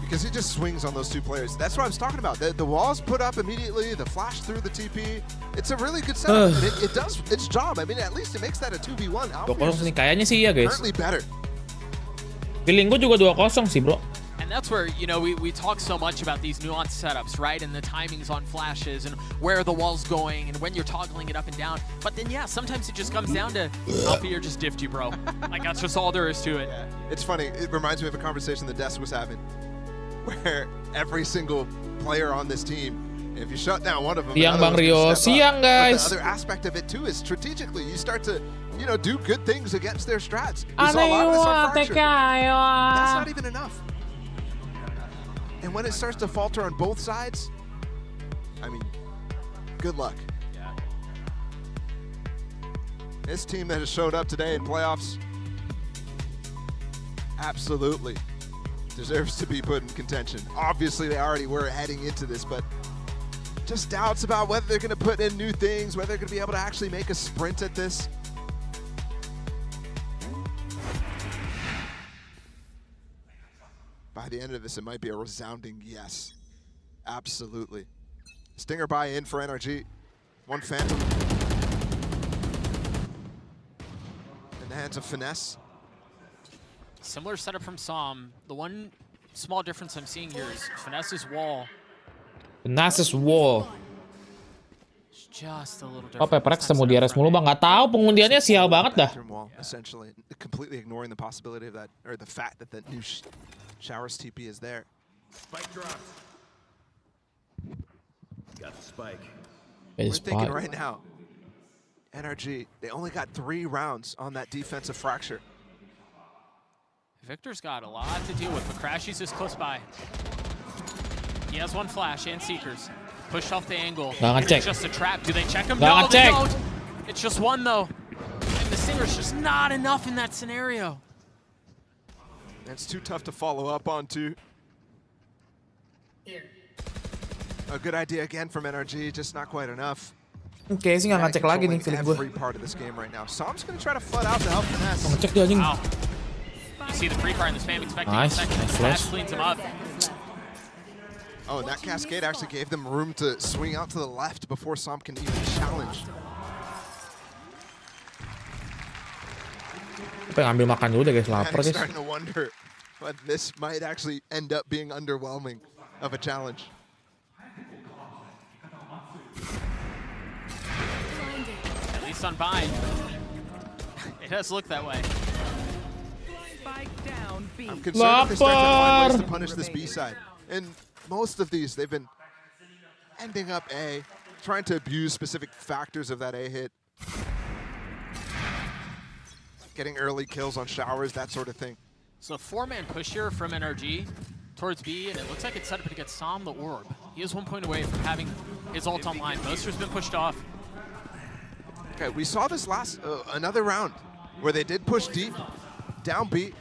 Because he just swings on those two players. That's what I was talking about. The walls put up immediately, the flash through the TP. It's a really good setup. And it does its job. I mean, at least it makes that a 2v1. Alfia sini kayaknya sih ya guys. Currently better. Feeling gue juga 2-0 sih bro. And that's where, you know, we talk so much about these nuanced setups, right? And the timings on flashes and where the wall's going and when you're toggling it up and down. But then, yeah, sometimes it just comes down to, Alfia, you're just diffy, bro. Like, that's just all there is to it. Yeah. It's funny. It reminds me of a conversation the desk was having where every single player on this team, if you shut down one of them, Siang Bang Rio, siang guys. But the other aspect of it too is strategically, you start to, you know, do good things against their strats. We saw a lot of this on Fracture. That's not even enough. And when it starts to falter on both sides, I mean, good luck. Yeah. This team that has showed up today in playoffs absolutely deserves to be put in contention. Obviously, they already were heading into this, but just doubts about whether they're going to put in new things, whether they're going to be able to actually make a sprint at this. By the end of this, it might be a resounding yes. Absolutely. Stinger buy in for NRG. One Phantom. In the hands of Finesse. Similar setup from Som. The one small difference I'm seeing here is Finesse's wall. Finesse's wall. Just a little different. Oh, Paperrex temu di RS mulu bang. Nggak tahu pengundiannya sial banget dah. Wall, essentially, completely ignoring the possibility of that, or the fact that the new Showers TP is there. Spike dropped. Got the spike. We're thinking right now, NRG, they only got 3 rounds on that defensive fracture. Victor's got a lot to deal with, but Crashies is close by. He has one flash and Seekers. Pushed off the angle. It's just a trap. Do they check him? No, they don't. It's just one, though. And the Singer's just not enough in that scenario. It's too tough to follow up on, too. A good idea again from NRG, just not quite enough. Oke, sih nggak ngecek lagi nih feeling gue. Every part of this game right now. Som's gonna try to flood out to help Finesse. Ngecek dia anjing. Wow. You see the pre-fire in the spam expecting Nice flash. cleans him up. Oh, and that cascade actually gave them room to swing out to the left before Som can even challenge. Pengen ambil makan dulu deh guys, lapar guys. I'm starting to wonder, but this might actually end up being underwhelming of a challenge. At least on bind. It does look that way. I'm concerned if they start to find ways to punish this B side. And most of these, they've been ending up A, trying to abuse specific factors of that A hit. Getting early kills on showers, that sort of thing. So 4-man push here from NRG towards B, and it looks like it's set up to get Som the orb. He is 1 point away from having his ult online. Boaster's been pushed off. Okay, we saw this last, another round where they did push deep, down B,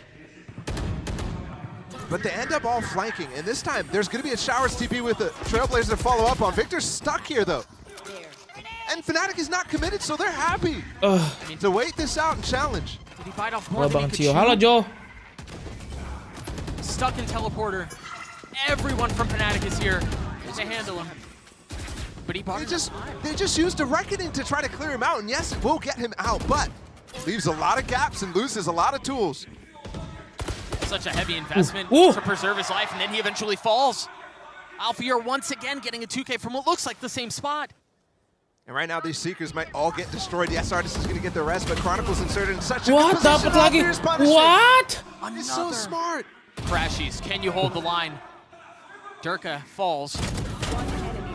but they end up all flanking. And this time, there's going to be a Showers TP with the Trailblazer to follow up on. Victor's stuck here, though. And Fnatic is not committed, so they're happy to wait this out and challenge. Did he bite off more than he could chew? Halo Joe. Stuck in teleporter. Everyone from Fnatic is here to handle him. But he they just used a reckoning to try to clear him out, and yes, it will get him out, but leaves a lot of gaps and loses a lot of tools. Such a heavy investment to preserve his life, and then he eventually falls. Alfia once again getting a 2K from what looks like the same spot. And right now, these Seekers might all get destroyed. Yes, Artist is going to get the rest, but Chronicle's inserted in such a What? Dapat lagi. What? It's so smart. Crashies, can you hold the line? Durka falls.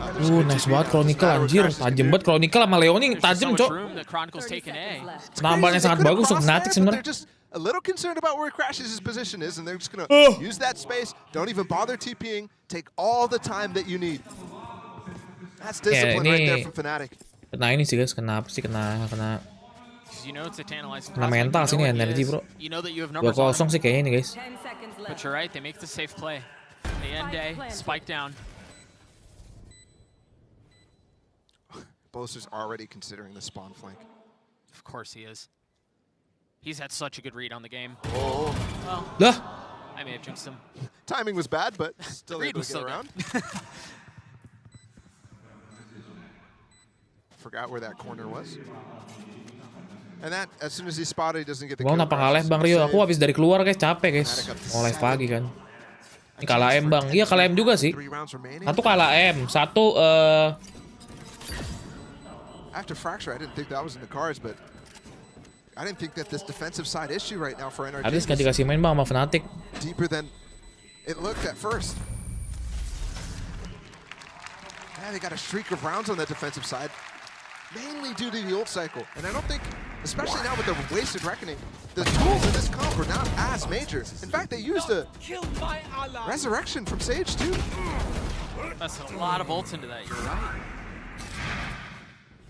Nice banget Chronicle anjir. Tajem banget Chronicle sama Leoning. There's just so Tajem, much Cok. room that Chronicle's taken A. Penambalannya They sangat could've bagus untuk crossed Fnatic there, but sebenarnya. they're just a little concerned about where Crash's position is, and they're just gonna use that space. Don't even bother TPing. Take all the time that you need. That's discipline right there from Fnatic. Kena ini sih guys, kena apa sih? Kena You know it's a tantalizing kena prospect. mental You sih know nih what he energi, is. bro. You know that you have numbers on 2-0 sih kayaknya ini guys. But you're right, they make the safe play. They end A, spike down. Boaster's already considering the spawn flank. Of course he is. He's had such a good read on the game. Oh. Well, Lah, I may have jinxed him. Timing was bad, but still Read able was to get still around. Forgot where that corner was. And that, as soon as he spotted, he doesn't get the Bang, kill. kenapa kalah Bang Rio? Aku habis dari keluar guys, capek guys. Mau live pagi kan. Ini kalah M Bang. Iya kalah M juga sih. 3 rounds remaining. Satu kalah M, satu After Fracture, I didn't think that was in the cards, but I didn't think that this defensive side issue right now for NRG Adis is nggak dikasih main Bang sama Fnatic. deeper than it looked at first. Yeah, they got a streak of rounds on that defensive side, mainly due to the ult cycle. And I don't think, especially now with the Wasted Reckoning, the tools in this comp are not as major. In fact, they used a Resurrection from Sage too. That's a lot of ults into that, you're right.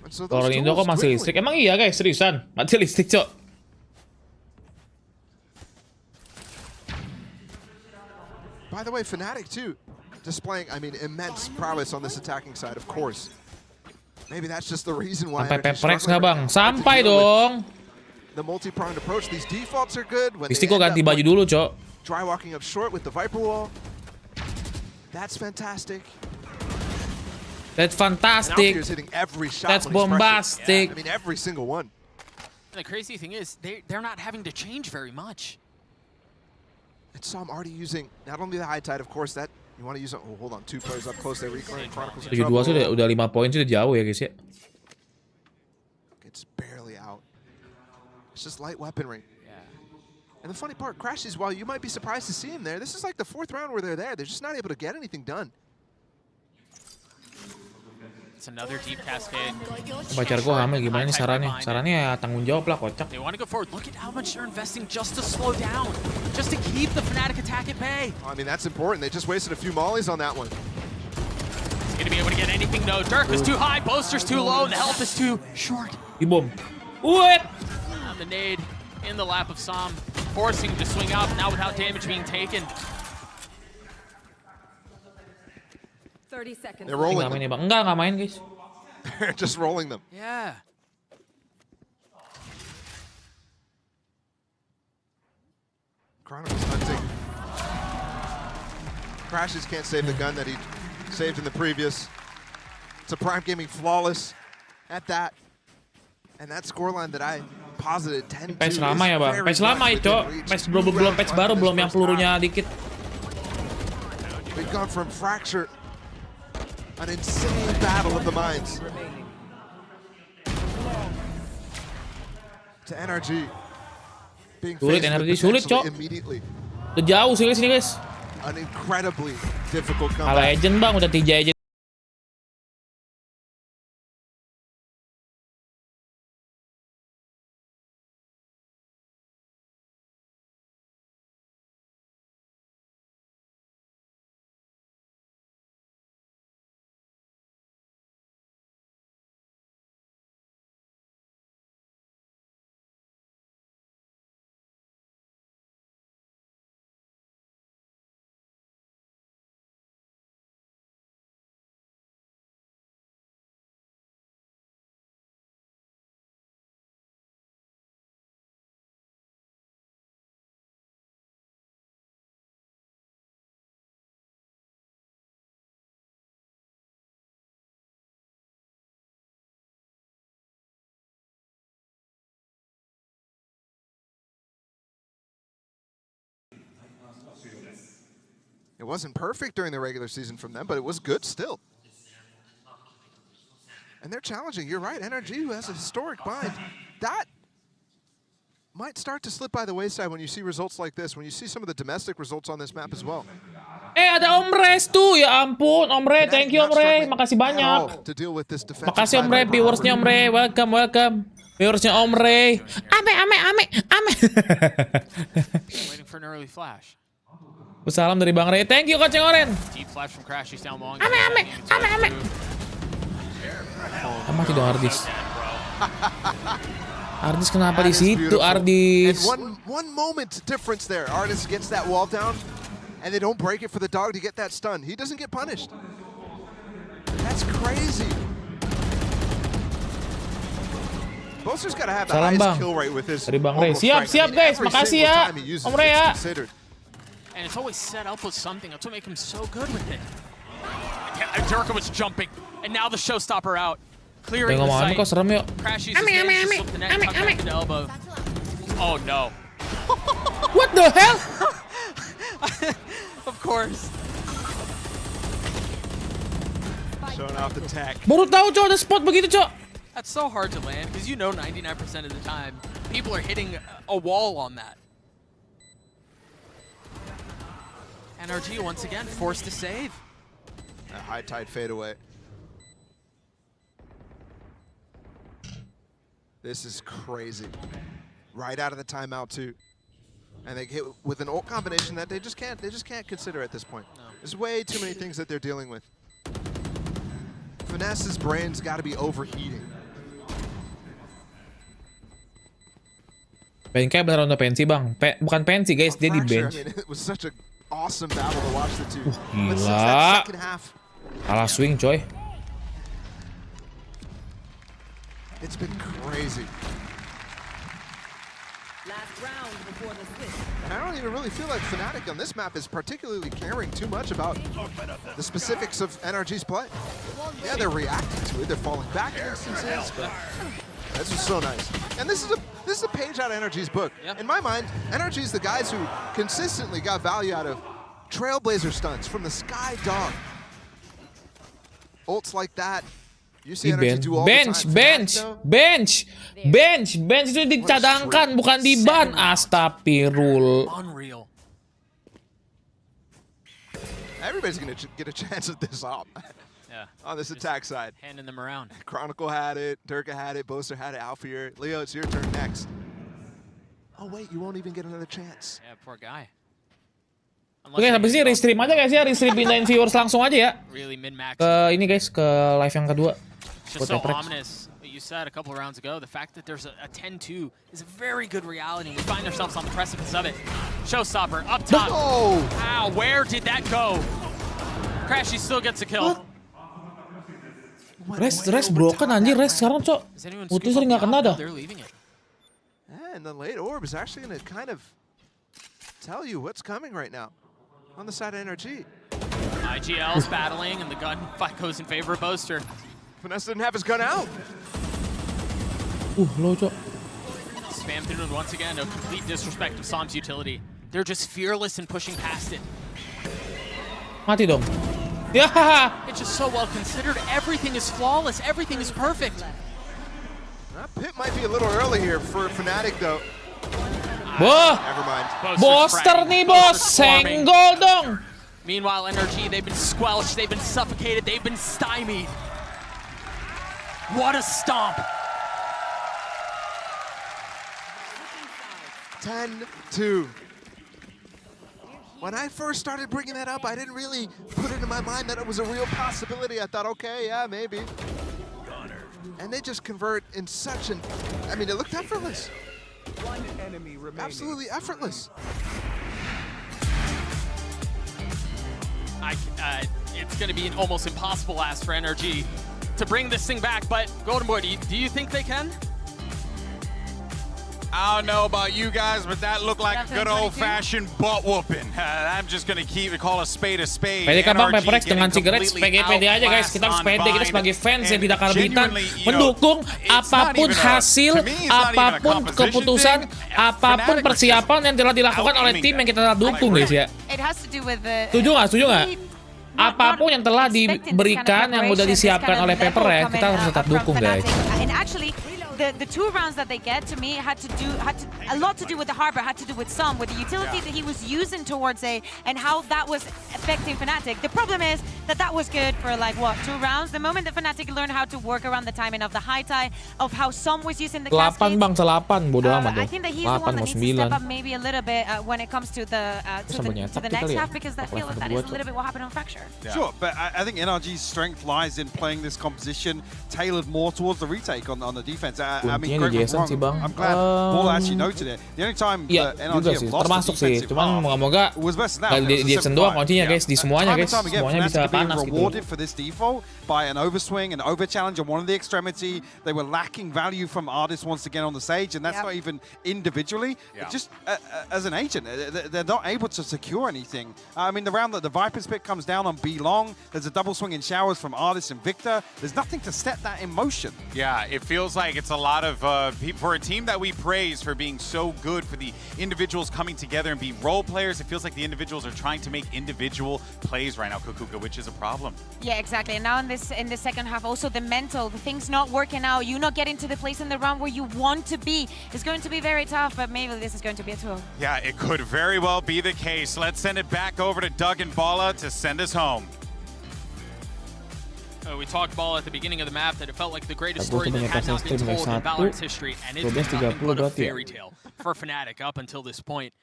And so Kalau those Indo kok tools masih quickly- listrik? Emang iya guys, seriusan? Mati listrik, Cok. By the way, Fnatic too, displaying, I mean, immense prowess on this attacking side, of course. Maybe that's just the reason why. Sampai NRG Paperrex struggling nggak Bang? right now to Sampai deal with dong. The multi-pronged approach. These defaults are good. When Listi they kok end ganti up baju dulu, Cok. dry walking up short with the Viper wall. That's fantastic. That's And fantastic. Alfier's hitting every shot. That's when he's bombastic. pressured. I mean, every single one. And the crazy thing is, they're not having to change very much. And so I'm already using not only the high tide, of course, that you want to use. Oh, hold on, 2 players up close. They reclaim Chronicles. in 7-2 sih trouble. udah 5 poin sih udah jauh ya guys ya. It's barely out. It's just light weaponry. Yeah. And the funny part, Crashies, while you might be surprised to see him there, this is like the 4th round where they're there. They're just not able to get anything done. It's another deep cascade. Pacar gua hamil gimana nih sarannya? Sarannya ya tanggung jawab lah kocak. They want to go forward. Look at how much they're investing just to slow down, just to keep the Fnatic attack at bay. I mean, that's important. They just wasted a few mollies on that one. He's going to be able to get anything, though. Dirk is too high, Boaster's too low, the health is too short. Dibom. What? And the nade in the lap of Sam, forcing him to swing out, now without damage being taken. 30 seconds. They're rolling Nggak main them. ya Bang. Enggak main guys. They're just rolling them. Yeah. Chronicles hunting. Crashes can't save the gun that he saved in the previous. It's a Prime Gaming flawless at that. And that scoreline that I posited 10-2 Patch is lama ya Bang. very Patch lama much itu. within reach. Patch 2 belum rounds patch left baru in this belum yang first pelurunya half. dikit. We've gone from Fracture, an insane battle of the minds, to NRG being Sulit, faced NRG with sulit, potentially Cok. immediately Udah jauh sih guys ini guys. an incredibly difficult Kalah comeback. agent Bang, udah 3 agent. It wasn't perfect during the regular season from them, but it was good still. And they're challenging. You're right, NRG, who has a historic bind. That might start to slip by the wayside when you see results like this, when you see some of the domestic results on this map as well. Ada Om Res tuh, ya ampun, Om Re, thank you Om Re, makasih banyak. Makasih Om Re, viewersnya Om Re, welcome. Viewersnya Om Re, ame. Waiting for an early flash. Salam dari Bang Re, thank you Koceng Oren. Deep flash from Crash, he's down long. Ame. Mati dong Ardis. Ardis kenapa di situ Ardis? And one moment difference there. Ardis gets that wall down, and they don't break it for the dog to get that stun. He doesn't get punished. That's crazy. Boaster's got to have the highest kill rate with his. Dari Bang Re. Siap guys, makasih ya Om Re ya. And it's always set up with something. That's what makes him so good with it. Durka was jumping, and now the showstopper out. Clearing the site. Kok serem yuk. Crash uses the net, tuck back to the elbow. Oh no. What the hell? Of course. Showing off the tech. Baru tahu cok ada spot begitu cok. That's so hard to land because you know 99% of the time people are hitting a wall on that. NRG once again forced to save. A high tide fadeaway. This is crazy. Right out of the timeout too. And they hit with an ult combination that they just can't consider at this point. No. There's way too many things that they're dealing with. Finesse's brain's got to be overheating. Bengkai beneran udah pensi bang. Bukan pensi guys, dia di bench. I mean, it was such an awesome battle to watch the two. But since Gila. that second half, Salah swing coy. it's been crazy. Last round before the switch. And I don't even really feel like FNATIC on this map is particularly caring too much about the specifics of NRG's play. Yeah, they're reacting to it. They're falling back in instances, but this was so nice. And this is a page out of NRG's book. Yep. In my mind, NRG's the guys who consistently got value out of Trailblazer stunts from the Sky Dog. Ults like that. You see NRG do all the time. Bench itu dicadangkan bukan di ban. Astagfirul. Unreal. Everybody's gonna get a chance at this op. Yeah. On this attack side. Handing them around. Chronicle had it, Durka had it, Boaster had it, Alfier. Leo, it's your turn next. Oh wait, you won't even get another chance. Yeah, poor guy. Oke, habis ini restream aja guys ya, restream pindahin viewers langsung aja ya. Really min-max. Ke ini guys, ke live yang kedua. Just so ominous. What you said a couple of rounds ago, the fact that there's a 10-2 is a very good reality. We find ourselves on the precipice of it. Showstopper up top. Oh! Wow, where did that go? Crashy still gets a kill. Res broken anjir, Res sekarang cok. Putih sering nggak kena dah. They're leaving it. And the late orb is actually going to kind of tell you what's coming right now on the side of NRG. IGL's battling, and the gunfight goes in favor of Boaster. Finesse didn't have his gun out. Low cok. Spam through once again, a complete disrespect of Som's utility. They're just fearless in pushing past it. Mati dong. Ya. It's just so well considered. Everything is flawless. Everything is perfect. That pit might be a little early here for FNATIC though. Wah. Never mind. Boaster nih bos, senggol dong. Meanwhile, NRG, they've been squelched, they've been suffocated, they've been stymied. What a stomp. 10-2. When I first started bringing that up, I didn't really put it in my mind that it was a real possibility. I thought, okay, yeah, maybe. And they just convert in such an... I mean, it looked effortless. One enemy remaining. Absolutely effortless. It's going to be an almost impossible ask for NRG to bring this thing back, but Golden Boy, do you think they can? I don't know about you guys, but that looked like a good old-fashioned butt whooping. I'm just gonna call a spade a spade. Pede kan bang, Paperrex dengan cigarette pede aja guys. Kita harus pede, kita sebagai fans yang tidak karbitan mendukung apapun hasil, apapun keputusan, apapun persiapan yang telah dilakukan oleh tim yang kita dukung guys ya. Setuju nggak? Apapun yang telah diberikan, yang udah disiapkan oleh Paperrex, kita harus tetap dukung guys. the 2 rounds that they get, to me, had a lot to do with the harbor, had to do with with the utility that he was using towards A, and how that was affecting FNATIC. The problem is that was good for like, what, 2 rounds? The moment that FNATIC learned how to work around the timing of the high tie, of how was using the 8 cascade, bang, 8 bodo amat I dong. think that he's the one 8 that mau needs to step 9. up maybe a little bit when it comes to the next half, because I feel like that is a little bit what happened on Fracture. Sure, but I think NRG's strength lies in playing this composition tailored more towards the retake on the defense. I mean, correct me if I'm wrong, I'm glad Ball actually noted it. The only time Iya, NRG juga have sih. lost Termasuk the sih. defensive Cuman half moga-moga was versus now. nggak di Jason doang kuncinya guys, di semuanya guys. Time and time again, Semuanya bisa Fnatic are being panas gitu. rewarded for this default by an overswing, an over challenge on one of the extremity. They were lacking value from artists once again on the stage, and that's not even individually. Just as an agent, they're not able to secure anything. I mean, the round that the Viper's pick comes down on B long, there's a double swing in showers from Artist and Victor. There's nothing to set that in motion. Yeah, it feels like it's a lot of, for a team that we praise for being so good, for the individuals coming together and be role players, it feels like the individuals are trying to make individual plays right now, Kukuka, which is a problem. Yeah, exactly. And now in the second half, also the mental, the things not working out, you not getting to the place in the round where you want to be, is going to be very tough, but maybe this is going to be a tool. Yeah, it could very well be the case. Let's send it back over to Doug and Bala to send us home. We talked Ball at the beginning of the map that it felt like the greatest story that had not been told in Valorant's history, and it's nothing but a fairy tale for Fnatic up until this point.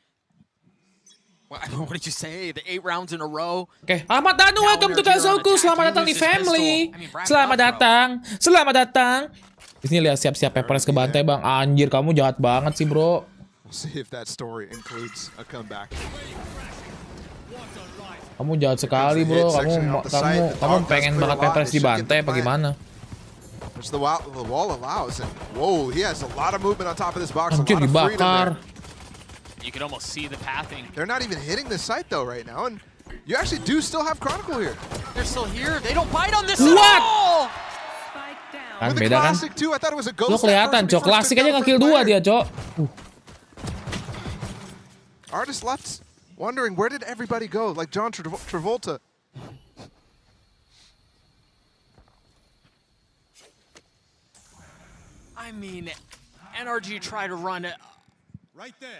What did you say? The 8 rounds in a row. Oke, Ahmad Danu, welcome to Kazoku. Selamat datang di family. Selamat datang. Selamat datang. Di sini lihat siap-siap Paperrex ke bantai, Bang. Anjir, kamu jahat banget sih, Bro. We'll see if that story includes a comeback. Kamu jahat sekali, Bro. Kamu pengen banget Paperrex dibantai apa gimana? Which the wall allows, and whoa, he has a lot of movement on top of this box. Anjir, a lot of freedom dibakar. there. You can almost see the pathing. They're not even hitting this site though right now, and you actually do still have Chronicle here. They're still here. They don't bite on this What? at all. Kan With the beda kan? classic too, I thought it was a ghost. Lo kelihatan, Cok. Klasik aja nge-kill 2 dia, Cok. Artist left wondering where did everybody go, like John Travolta. I mean, NRG try to run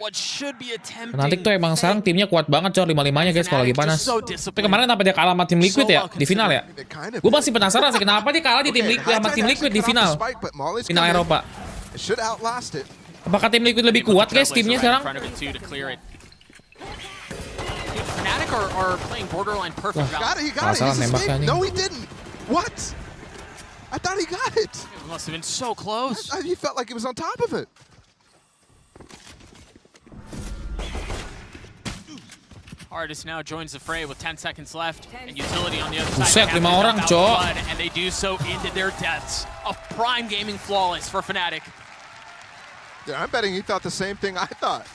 what should be attempting. Fnatic tuh emang sekarang timnya kuat banget, Cok. 5-5-nya guys kalau lagi panas. Tapi kemarin kenapa dia kalah sama tim Liquid ya di final ya? Gue masih penasaran sih kenapa dia kalah di tim Liquid sama tim Liquid di final. Final Eropa. Apakah tim Liquid lebih kuat guys timnya sekarang? Fnatic are playing borderline perfect. He got it. No, he didn't. What? I thought he got it. It must have been so close. He felt like he was on top of it. Artist now joins the fray with 10 seconds left, and utility on the other Buset, side. 5 orang, Cok. And they do so into their deaths. A prime gaming flawless for Fnatic. Yeah, I'm betting he thought the same thing I thought.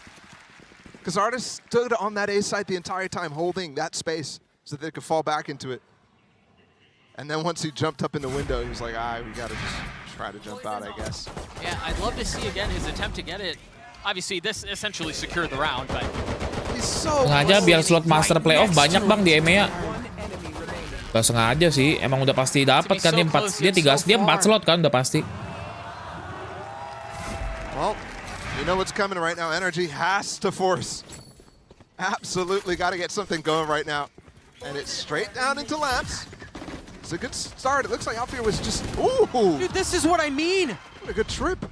Because Artist stood on that A site the entire time, holding that space so that they could fall back into it. And then once he jumped up in the window, he was like, we gotta just try to jump out, I guess. Yeah, I'd love to see again his attempt to get it. Obviously, this essentially secured the round, but Sengaja biar slot master playoff banyak bang di EMEA. Gak sengaja sih, emang udah pasti dapat kan dia 4 slot kan udah pasti. Well, you know what's coming right now. NRG has to force. Absolutely got to get something going right now. And it's straight down into Lamps. It's a good start. It looks like Alfir was just, ooh. Dude, this is what I mean. What a good trip.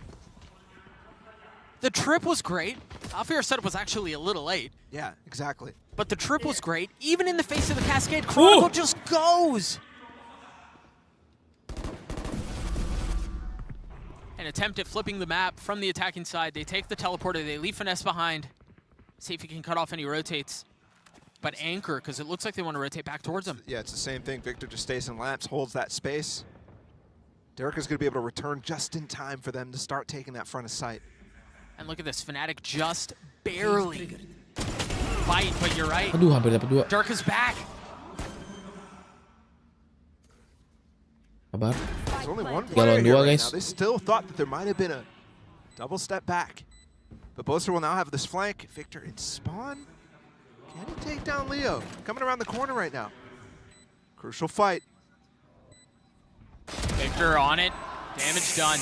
The trip was great. Alfir's setup was actually a little late. Yeah, exactly. But the trip was great. Even in the face of the Cascade, Chronicle just goes. An attempt at flipping the map from the attacking side. They take the teleporter, they leave Finesse behind. See if he can cut off any rotates. But anchor, because it looks like they want to rotate back towards him. Yeah, it's the same thing. Victor just stays in Lamps, holds that space. Derek is going to be able to return just in time for them to start taking that front of sight. And look at this, Fnatic just barely fight, but you're right. Aduh, hampir dapat 2. Dirk is back. Kabar. There's only one player here right guys. now. They still thought that there might have been a double step back. But Boaster will now have this flank. Victor in spawn. Can he take down Leo? Coming around the corner right now. Crucial fight. Victor on it. Damage done.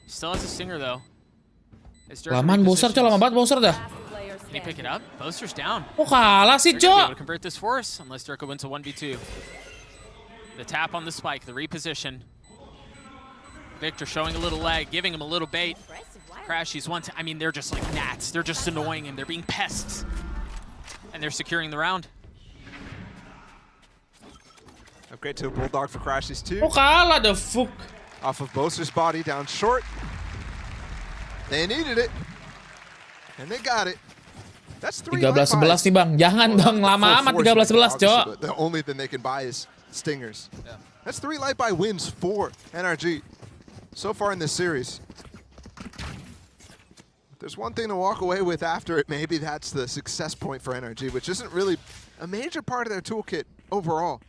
Still has a stinger though. Lamaan Boser, Cok. Lama banget Boser dah. Can he pick it up? Boster's down. Kok kalah sih, They're gonna be able Cok? to convert this for us unless Durka wins a 1v2. The tap on the spike, the reposition. Victor showing a little leg, giving him a little bait. Crashies one I mean, they're just like gnats. They're just annoying him. They're being pests. And they're securing the round. Upgrade to a Bulldog for Crashies too. Kok kalah, the fuck? Off of Boaster's body, down short. They needed it. And they got it. That's 3 13-11 nih, Bang. Jangan dong, lama amat 13-11, Cok. The only thing they can buy is stingers. That's 3 light buy wins for NRG so far in this series. If there's one thing to walk away with after it, maybe that's the success point for NRG, which isn't really a major part of their toolkit overall.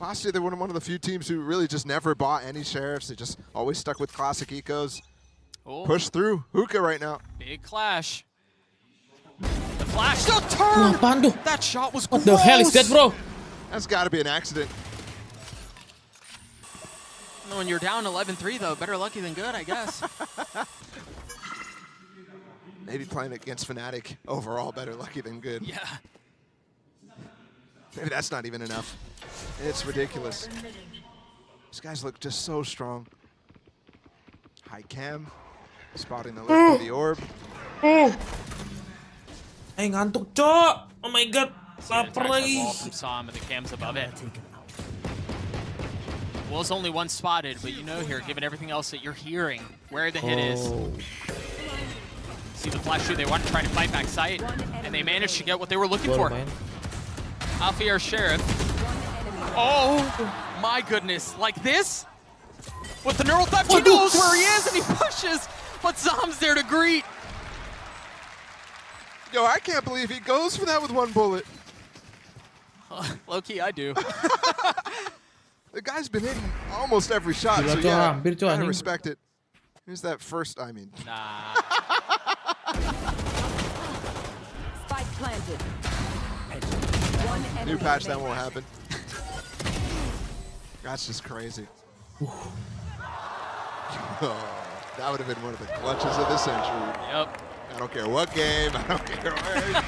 Last year, they were one of the few teams who really just never bought any sheriffs. They just always stuck with classic ecos. Oh. Push through Hookah right now. Big clash. The flash, the turn! Apaan tuh? That shot was What the hell is that, bro? That's got to be an accident. When you're down 11-3 though, better lucky than good, I guess. Maybe playing against FNATIC overall, better lucky than good. Yeah. Maybe that's not even enough. It's ridiculous. These guys look just so strong. High cam, spotting the lift of the orb. Ngantuk, Cok. Oh my god. Lapar Attack that lagi. wall from Sam, but the cam's above it. Well, it's only one spotted, but you know here, given everything else that you're hearing, where the hit is. See the flash shoot, they want to try to fight back sight, and they managed to get what they were looking for. Alfie, Sheriff. Oh my goodness, like this? With the neural theft, he knows where he is and he pushes, but Zam's there to greet. Yo, I can't believe he goes for that with one bullet. Low-key, I do. The guy's been hitting almost every shot, so yeah, I respect it. Here's that first, I mean. Nah. Spike planted. New patch, that won't happen. That's just crazy. That would have been one of the clutches of the century. Yep. I don't care what game, I don't care where.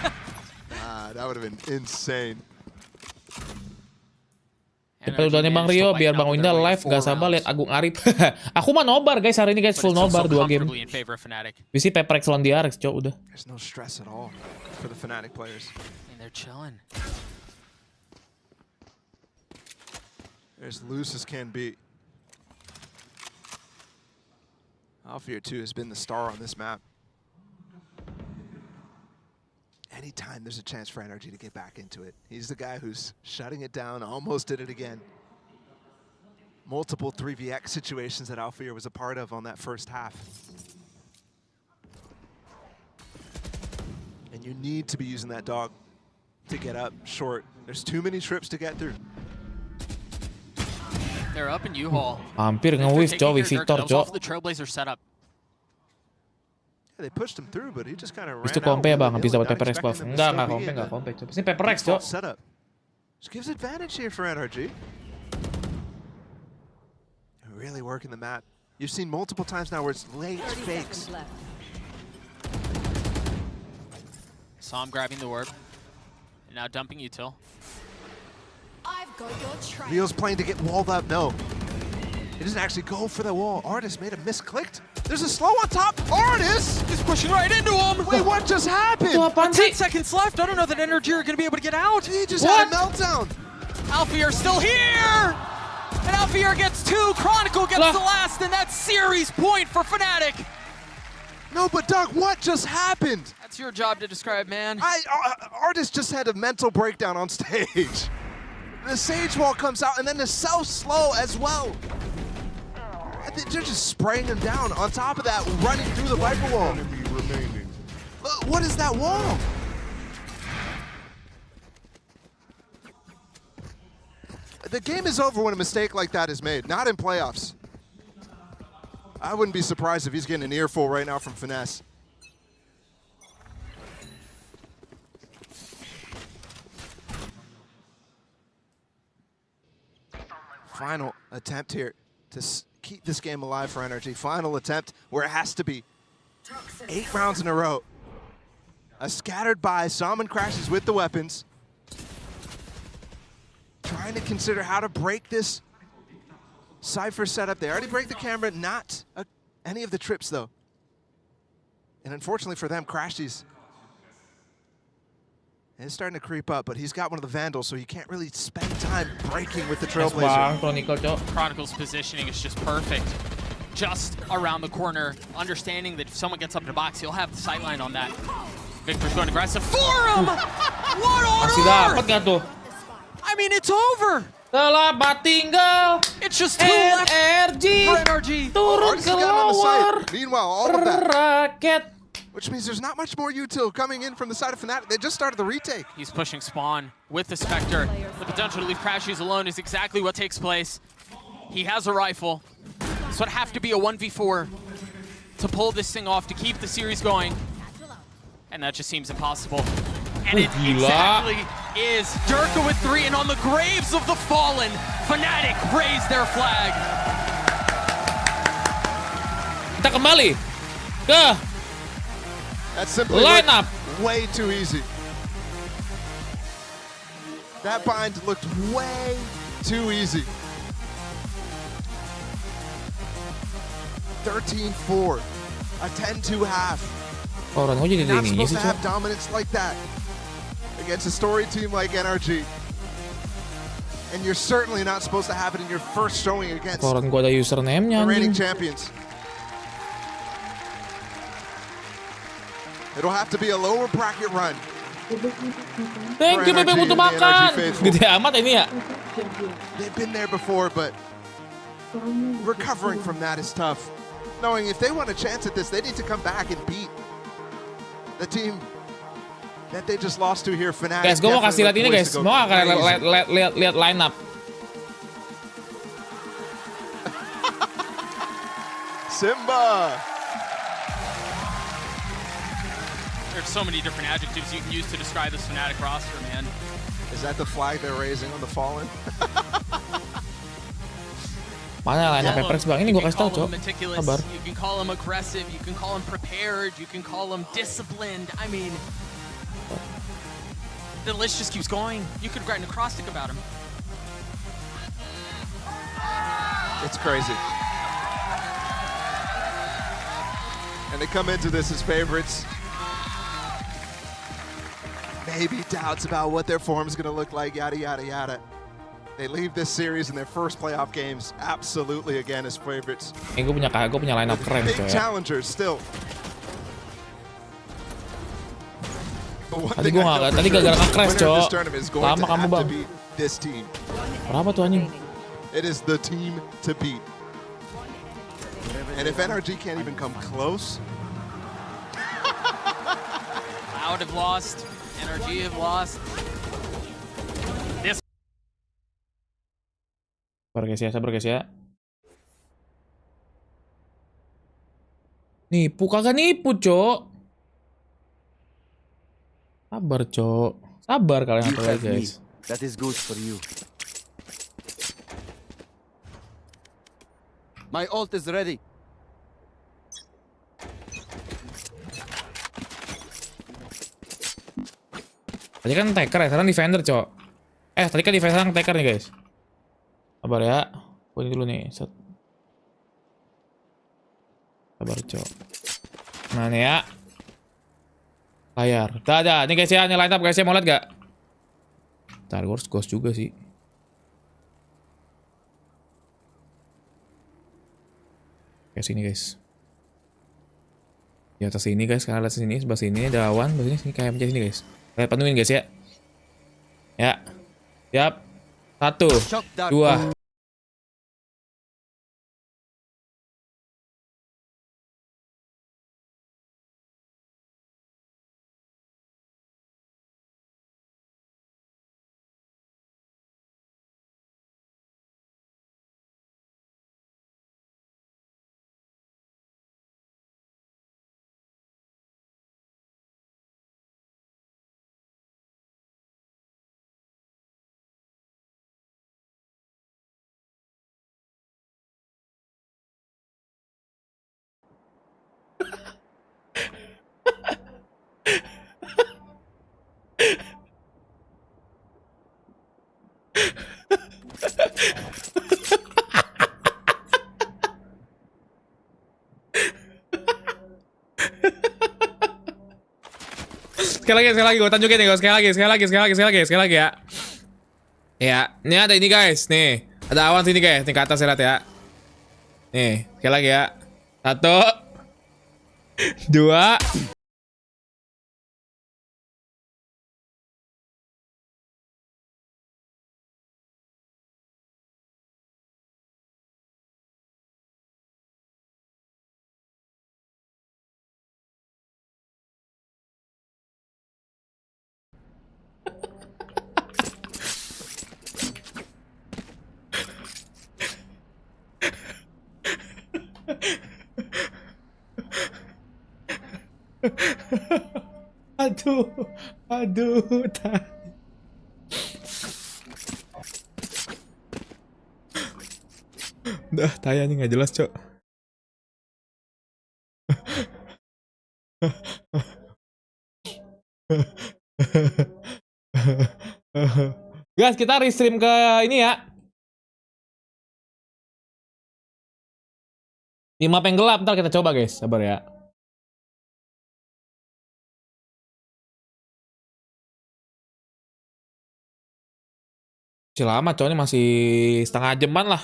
That would have been insane. Tipe udah nih Bang Rio, biar Bang Winda live gak sabar lihat Agung Arif. Aku mah nobar guys hari ini guys, full nobar 2 game. Bisa Paperrex lawan DRX, Cok, udah. There's no stress at all for the FNATIC players. And they're chilling. They're as loose as can be. Alfear 2 has been the star on this map. Anytime there's a chance for NRG to get back into it, he's the guy who's shutting it down, almost did it again. Multiple 3vx situations that Alfear was a part of on that first half. And you need to be using that dog to get up short. There's too many trips to get through. They're up in U-Haul. Hampir nge-whiff, Cok, Wifi Tor, Cok. The Trailblazer setup. Yeah, they pushed him through, but he just kind of ran Itu out. kompe ya Bang, with habis the dapat hill, Paperrex not buff. expecting them to Enggak still be kompe, in enggak the kompe. Ini Paperrex, Cok. default setup. Just gives advantage here for NRG. Really working the map. You've seen multiple times now where it's late fakes. Sam grabbing the orb. And now dumping util. Leo's playing to get walled up. No. He doesn't actually go for the wall. Artist made a misclicked. There's a slow on top. Artist is pushing right into him. Wait, what just happened? 10 seconds left. I don't know that NRG are going to be able to get out. He just had a meltdown. Alfear still here. And Alfear gets 2. Chronicle gets the last, and that's series point for FNATIC. No, but Doug, what just happened? That's your job to describe, man. Artist just had a mental breakdown on stage. The Sage Wall comes out, and then the self-slow as well. They're just spraying him down. On top of that, running through the Viper Wall. Look, what is that wall? The game is over when a mistake like that is made, not in playoffs. I wouldn't be surprised if he's getting an earful right now from Finesse. Final attempt here to keep this game alive for NRG. Final attempt where it has to be. 8 rounds in a row. A scattered by, Salmon crashes with the weapons. Trying to consider how to break this Cypher setup. They already break the camera, not any of the trips though. And unfortunately for them, Crashies is starting to creep up, but he's got one of the Vandals, so he can't really spend time breaking with the Trailblazer. Chronicle, Cok. Chronicle's positioning is just perfect. Just around the corner, understanding that if someone gets up in the box, he'll have the sightline on that. Victor's going aggressive for him! What on Masih dapat gak tuh? I mean, it's over! Selamat tinggal. It's just 2 left NRG. for NRG. Turun Artists got on the keluar. side. Meanwhile, all of that, Raket. which means there's not much more util coming in from the side of Fnatic. They just started the retake. He's pushing Spawn with the Spectre. The potential to leave Crashies alone is exactly what takes place. He has a rifle, so it'd have to be a 1v4 to pull this thing off, to keep the series going. And that just seems impossible. And it exactly is. Durka with 3, and on the graves of the fallen, Fnatic raise their flag. Kita kembali ke That's simply line up. way too easy. That bind looked way too easy. 13-4, a 10-2 half. Orang kok jadi Not ini supposed sih, to Cok? have dominance like that against a story team like NRG. And you're certainly not supposed to have it in your first showing against Orang gua ada username-nya. the reigning anjing. champions. It'll have to be a lower bracket run. Thank you, for Bebe, NRG butuh and the makan. NRG faithful. Gede amat ini ya. They've been there before, but recovering from that is tough. Knowing if they want a chance at this, they need to come back and beat the team that they just lost to here, Fnatic. Guys, gue mau kasih lihat ini Definitely guys. poised to go Mau nggak crazy. lihat line up? Simba. There's so many different adjectives you can use to describe this Fnatic roster, man. Is that the flag they're raising on the fallen? Mana line up HyperX bang? Ini gue kasih tau, Call Cok. him meticulous, Sabar. you can call him aggressive, you can call him prepared, you can call him disciplined. I mean, the list just keeps going. You could write an acrostic about him. It's crazy. And they come into this as favorites. Maybe doubts about what their form's gonna look like, yada, yada, yada. They leave this series in their first playoff games absolutely again as favorites. Gue punya line up keren, Big Cok. Ya. challengers still. Tadi gue nggak, tadi gara-gara nge-crash, Cok. Lama kamu bang. This team. Berapa tuh anjing? It is the team to beat. And if NRG can't even come close, Cloud have lost, NRG have lost. This Sabar guys ya. Nipu kagak nipu, Cok. Sabar, Cok. Sabar kalian satu lagi, guys. That is good for you. My ult is ready. Tadi kan taker ya, sekarang defender, Cok. Tadi kan defender, sekarang taker nih, guys. Sabar ya. Gue ini dulu nih. Set. Sabar, Cok. Nah, nih ya. Layar. Dah. Nih guys ya, ini line up guys ya, mau lihat gak? Ntar gue harus ghost juga sih. Kayak sini guys. Di atas sini guys, karena lihat sini, sebelah sini ada awan, sebelah sini kayak macam sini guys. Lihat penuhin guys ya. Ya. Siap. 1, 2. Sekali lagi gue tunjukin nih guys. Sekali lagi ya. Ya, ini ada ini guys, nih. Ada awan sini guys, nih ke atas lihat ya. Nih, sekali lagi ya. 1 2 Aduh, tai. Udah, tayangnya nggak jelas, Cok. Guys, kita restream ke ini ya. Di map yang gelap, ntar kita coba guys, sabar ya. Masih lama, cowok, ini masih setengah jaman lah.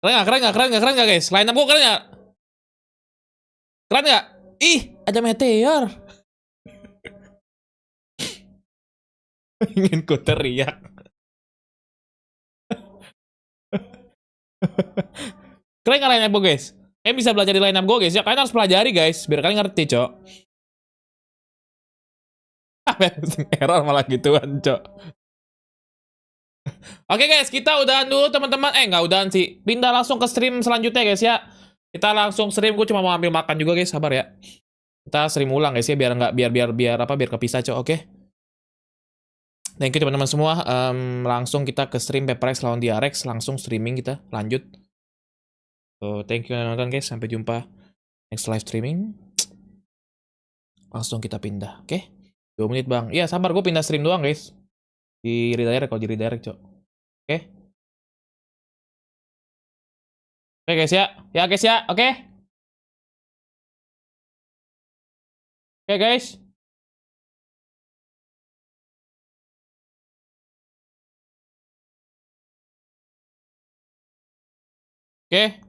Keren nggak guys? Line up gue keren nggak? Keren nggak? Ih, ada meteor. Ingin ku teriak. Keren nggak line up gue guys? Kalian bisa belajar di line up gue guys ya. Kalian harus pelajari guys, biar kalian ngerti, cok. Error malah gituan, cok. Oke guys, kita udahan dulu teman-teman. Nggak udahan sih. Pindah langsung ke stream selanjutnya guys ya. Kita langsung stream. Gue cuma mau ambil makan juga guys. Sabar ya. Kita stream ulang guys ya. Biar nggak biar kepisah, cok. Oke. Thank you teman-teman semua. Langsung kita ke stream Paperrex lawan DRX. Langsung streaming kita. Lanjut. So, thank you udah nonton guys. Sampai jumpa next live streaming. Langsung kita pindah. Oke. 2 menit bang. Iya sabar. Gue pindah stream doang guys. Di redirect kalau di redirect, cok. Oke. Oke guys ya. Ya guys ya. Oke. Oke guys. Oke.